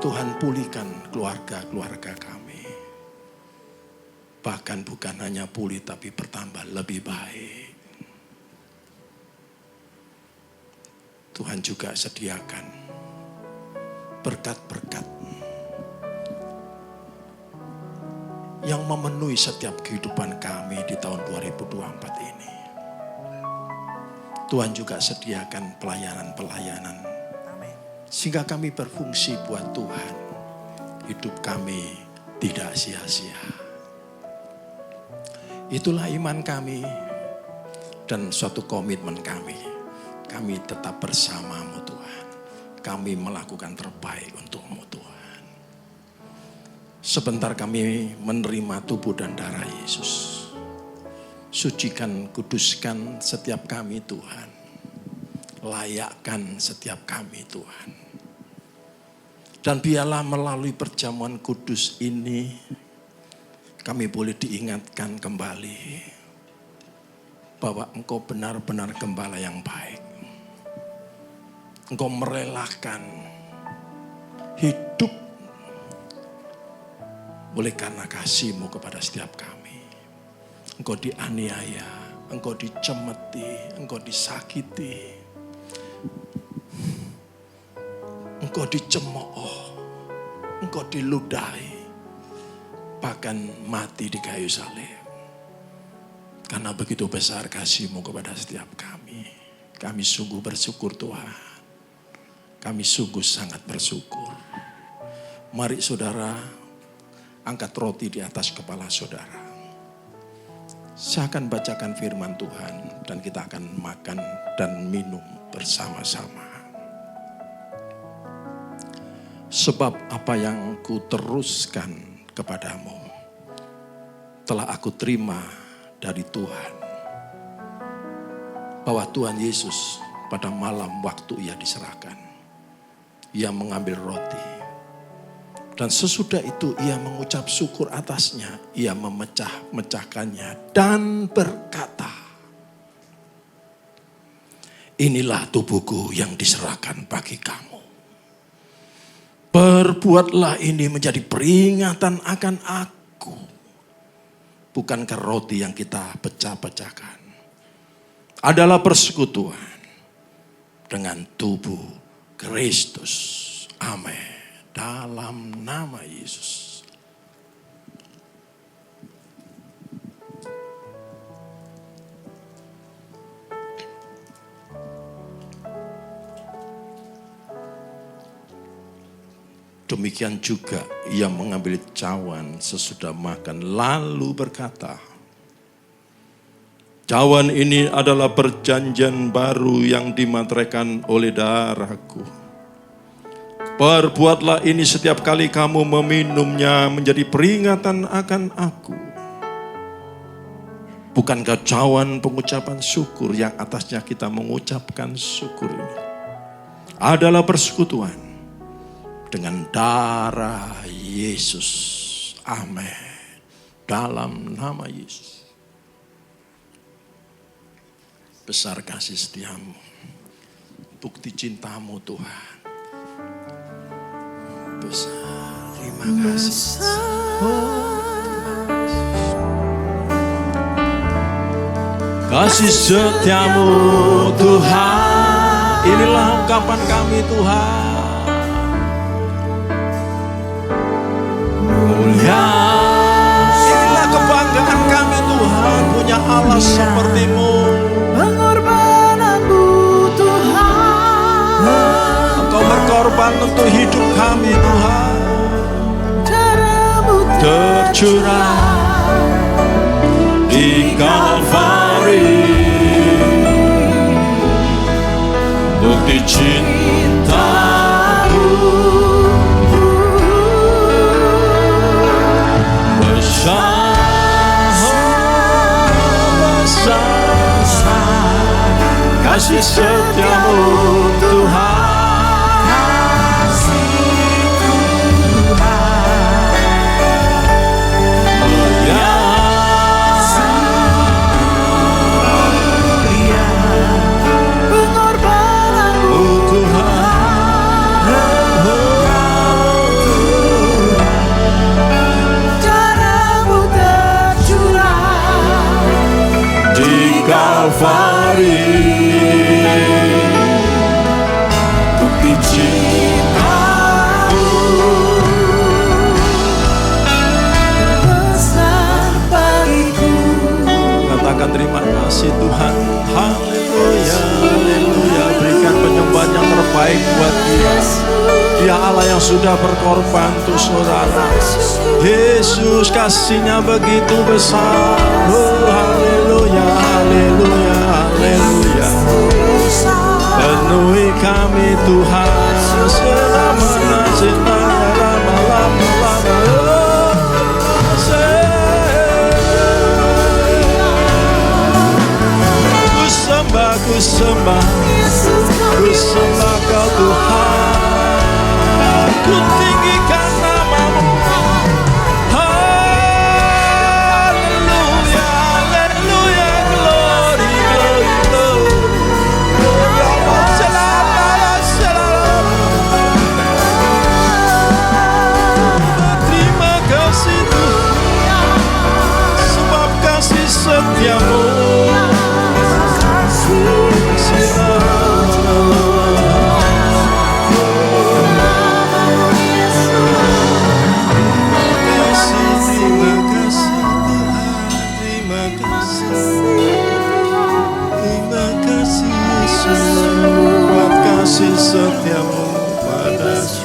Tuhan pulihkan keluarga-keluarga kami. Bahkan bukan hanya pulih tapi bertambah lebih baik. Tuhan juga sediakan berkat-berkat yang memenuhi setiap kehidupan kami di tahun 2024 ini. Tuhan juga sediakan pelayanan-pelayanan. Sehingga kami berfungsi buat Tuhan. Hidup kami tidak sia-sia. Itulah iman kami dan suatu komitmen kami. Kami tetap bersama-Mu Tuhan. Kami melakukan terbaik untuk-Mu Tuhan. Sebentar kami menerima tubuh dan darah Yesus. Sucikan, kuduskan setiap kami Tuhan. Layakkan setiap kami Tuhan. Dan biarlah melalui perjamuan kudus ini, kami boleh diingatkan kembali bahwa Engkau benar-benar gembala yang baik. Engkau merelakan hidup oleh karena kasih-Mu kepada setiap kami. Engkau dianiaya, Engkau dicemeti, Engkau disakiti, Engkau dicemooh, Engkau diludahi, bahkan mati di kayu salib. Karena begitu besar kasih-Mu kepada setiap kami. Kami sungguh bersyukur Tuhan. Kami sungguh sangat bersyukur. Mari saudara, angkat roti di atas kepala saudara. Saya akan bacakan firman Tuhan dan kita akan makan dan minum bersama-sama. Sebab apa yang ku teruskan kepadamu telah aku terima dari Tuhan, bahwa Tuhan Yesus pada malam waktu ia diserahkan, ia mengambil roti, dan sesudah itu ia mengucap syukur atasnya, ia memecah-mecahkannya dan berkata, inilah tubuhku yang diserahkan bagi kamu. Perbuatlah ini menjadi peringatan akan aku. Bukankah roti yang kita pecah-pecahkan adalah persekutuan dengan tubuh Kristus. Amin. Dalam nama Yesus. Demikian juga ia mengambil cawan sesudah makan lalu berkata, cawan ini adalah perjanjian baru yang dimateraikan oleh darahku. Perbuatlah ini setiap kali kamu meminumnya menjadi peringatan akan aku. Bukankah cawan pengucapan syukur yang atasnya kita mengucapkan syukur ini adalah persekutuan dengan darah Yesus. Amin. Dalam nama Yesus. Besar kasih setiamu, bukti cintamu Tuhan. Besar, terima kasih. Kasih setiamu Tuhan, inilah ungkapan kami Tuhan. Mulia, inilah kebanggaan kami Tuhan, punya Allah seperti-Mu. Pengorbananmu Tuhan, Engkau berkorban untuk hidup kami Tuhan. darahmu Tercurah di Kalvari, bukti cinta-Mu besar, kasih setiamu Tuhan. Kalvari, bukti cinta-Mu besar bagiku. Katakan terima kasih Tuhan. Haleluya, haleluya. Berikan penyembahan yang terbaik buat Dia. Dia Allah yang sudah berkorban untuk saudara. Yesus kasih-Nya begitu besar. Oh, haleluya, haleluya, haleluya. Penuhi kami Tuhan, selama-lamanya, ku sembah, ku sembah, ku sembah Kau Tuhan, ku tinggikan nama-Mu. Haleluya, haleluya, glory, setiamu. Kasih setiamu padaku,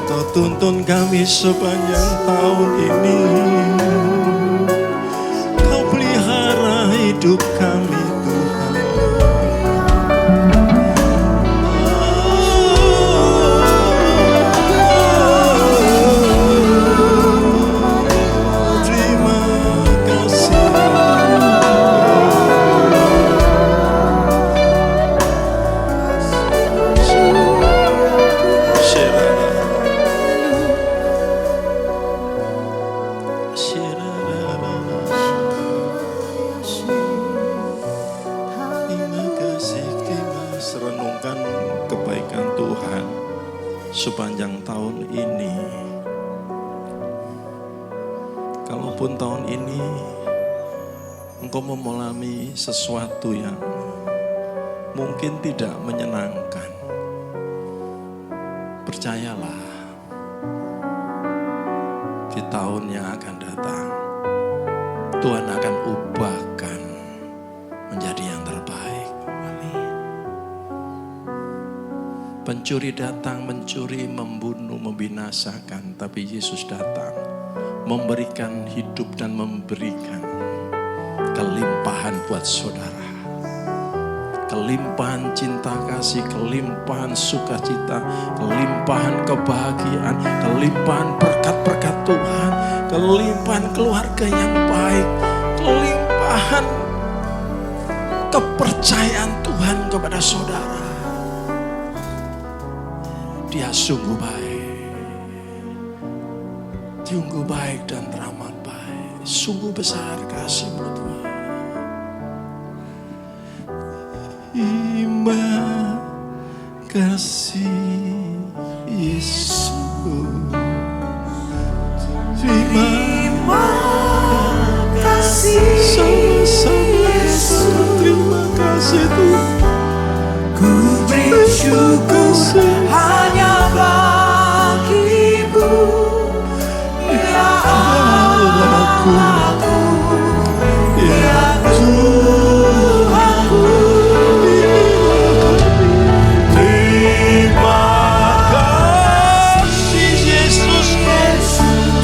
Kau tuntun kami sepanjang tahun ini, Kau pelihara hidup kami Tuhan. Terima kasih. Renungkan kebaikan Tuhan sepanjang tahun ini. Kalaupun tahun ini engkau mengalami sesuatu yang mungkin tidak menyenangkan, percayalah, di tahun yang akan datang Tuhan akan ubahkan menjadi yang terbaik. Pencuri datang mencuri, membunuh, membinasakan, tapi Yesus datang memberikan hidup dan memberikan kelimpahan buat saudara. Kelimpahan cinta kasih, kelimpahan sukacita, kelimpahan kebahagiaan, kelimpahan berkat-berkat Tuhan, kelimpahan keluarga yang baik, kelimpahan kepercayaan Tuhan kepada saudara. Dia sungguh baik dan teramat baik. Sungguh besar kasih-Mu Tuhan. Terima kasih Yesus. Terima kasih sama-sama Yesus. Terima kasih Tuhan. Ku beri syukur hanya bagi-Mu, ya Allahku, ya Tuhanku. Terima kasih Yesusku.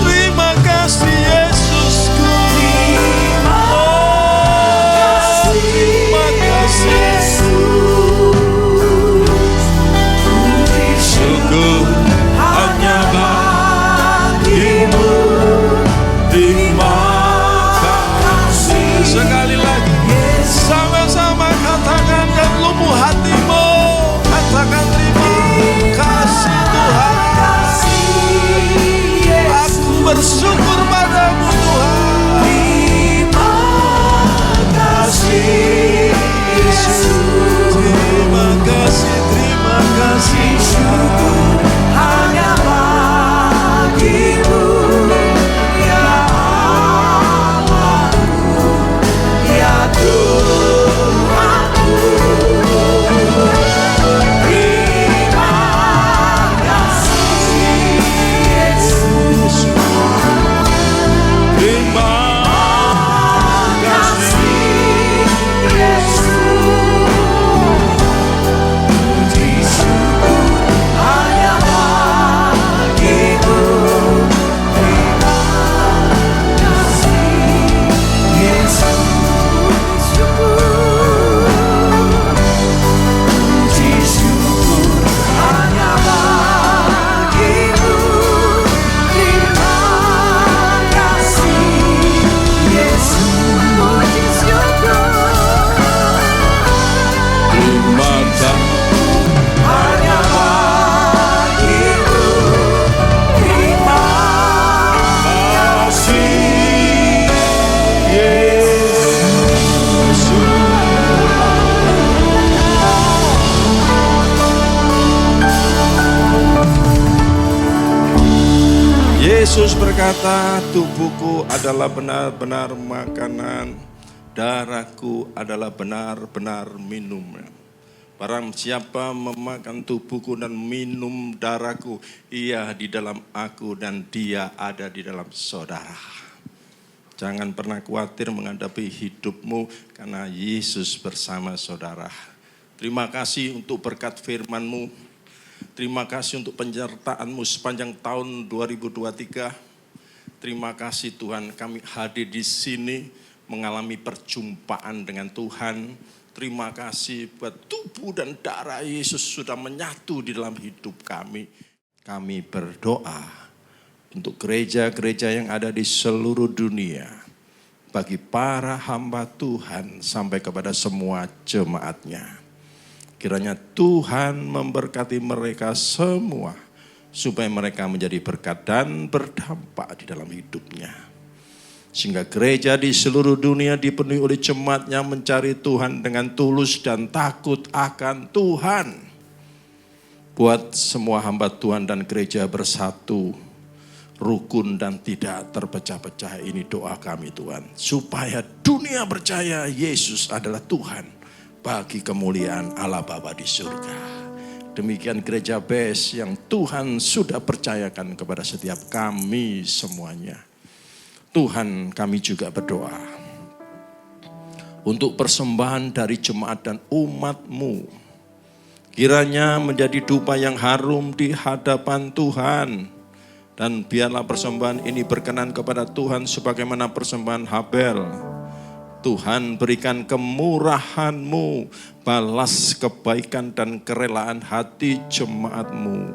Terima kasih Yesusku. Terima kasih. Ku beri Yesus berkata, tubuhku adalah benar-benar makanan, darahku adalah benar-benar minum. Barang siapa memakan tubuhku dan minum darahku, ia di dalam aku dan dia ada di dalam saudara. Jangan pernah khawatir menghadapi hidupmu karena Yesus bersama saudara. Terima kasih untuk berkat firman-Mu. Terima kasih untuk penyertaan-Mu sepanjang tahun 2023. Terima kasih Tuhan, kami hadir di sini mengalami perjumpaan dengan Tuhan. Terima kasih buat tubuh dan darah Yesus sudah menyatu di dalam hidup kami. Kami berdoa untuk gereja-gereja yang ada di seluruh dunia. Bagi para hamba Tuhan sampai kepada semua jemaatnya. Kiranya Tuhan memberkati mereka semua. Supaya mereka menjadi berkat dan berdampak di dalam hidupnya. Sehingga gereja di seluruh dunia dipenuhi oleh jemaat yang mencari Tuhan dengan tulus dan takut akan Tuhan. Buat semua hamba Tuhan dan gereja bersatu, rukun dan tidak terpecah-pecah, ini doa kami Tuhan. Supaya dunia percaya Yesus adalah Tuhan bagi kemuliaan Allah Bapa di surga. Demikian gereja BES yang Tuhan sudah percayakan kepada setiap kami semuanya. Tuhan, kami juga berdoa untuk persembahan dari jemaat dan umat-Mu. Kiranya menjadi dupa yang harum di hadapan Tuhan. Dan biarlah persembahan ini berkenan kepada Tuhan sebagaimana persembahan Habel. Tuhan berikan kemurahan-Mu, balas kebaikan dan kerelaan hati jemaat-Mu.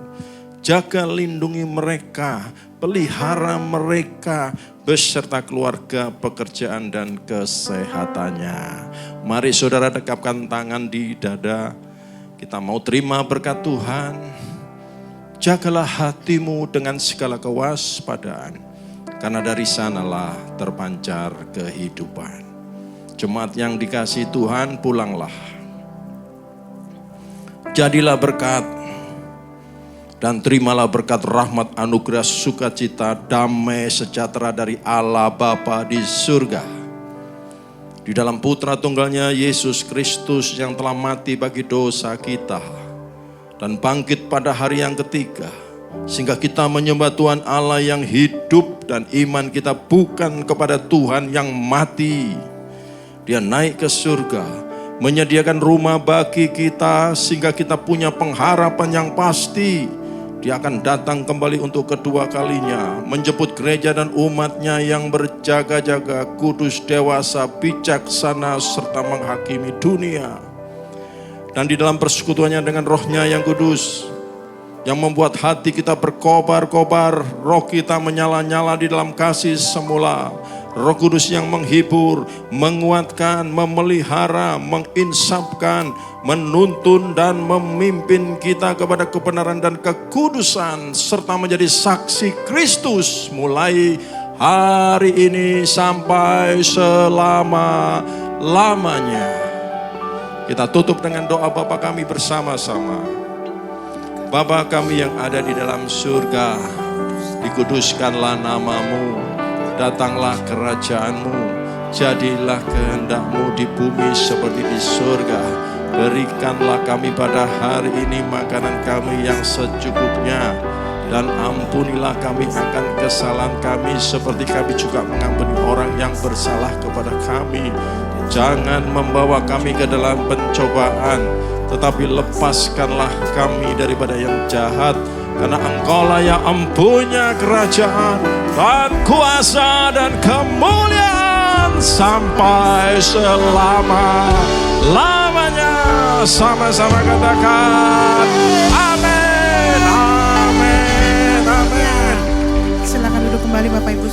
Jaga lindungi mereka, pelihara mereka, beserta keluarga, pekerjaan dan kesehatannya. Mari saudara dekapkan tangan di dada, kita mau terima berkat Tuhan. Jagalah hatimu dengan segala kewaspadaan, karena dari sanalah terpancar kehidupan. Jemaat yang dikasihi Tuhan, pulanglah. Jadilah berkat dan terimalah berkat rahmat, anugerah, sukacita, damai, sejahtera dari Allah Bapa di surga. Di dalam Putra Tunggalnya Yesus Kristus yang telah mati bagi dosa kita dan bangkit pada hari yang ketiga. Sehingga kita menyembah Tuhan Allah yang hidup dan iman kita bukan kepada Tuhan yang mati. Dia naik ke surga, menyediakan rumah bagi kita sehingga kita punya pengharapan yang pasti. Dia akan datang kembali untuk kedua kalinya, menjemput gereja dan umatnya yang berjaga-jaga, kudus, dewasa, bijaksana, serta menghakimi dunia. Dan di dalam persekutuannya dengan rohnya yang kudus, yang membuat hati kita berkobar-kobar, roh kita menyala-nyala di dalam kasih semula. Roh Kudus yang menghibur, menguatkan, memelihara, menginsapkan, menuntun dan memimpin kita kepada kebenaran dan kekudusan, serta menjadi saksi Kristus mulai hari ini sampai selama-lamanya. Kita tutup dengan doa Bapa kami bersama-sama. Bapa kami yang ada di dalam surga, dikuduskanlah nama-Mu. Datanglah kerajaan-Mu, jadilah kehendak-Mu di bumi seperti di surga. Berikanlah kami pada hari ini makanan kami yang secukupnya. Dan ampunilah kami akan kesalahan kami seperti kami juga mengampuni orang yang bersalah kepada kami. Jangan membawa kami ke dalam pencobaan, tetapi lepaskanlah kami daripada yang jahat. Karena Engkau-lah yang empunya kerajaan dan kuasa dan kemuliaan sampai selama-lamanya. Sama-sama katakan amin, amin, amin. Silakan duduk kembali Bapak Ibu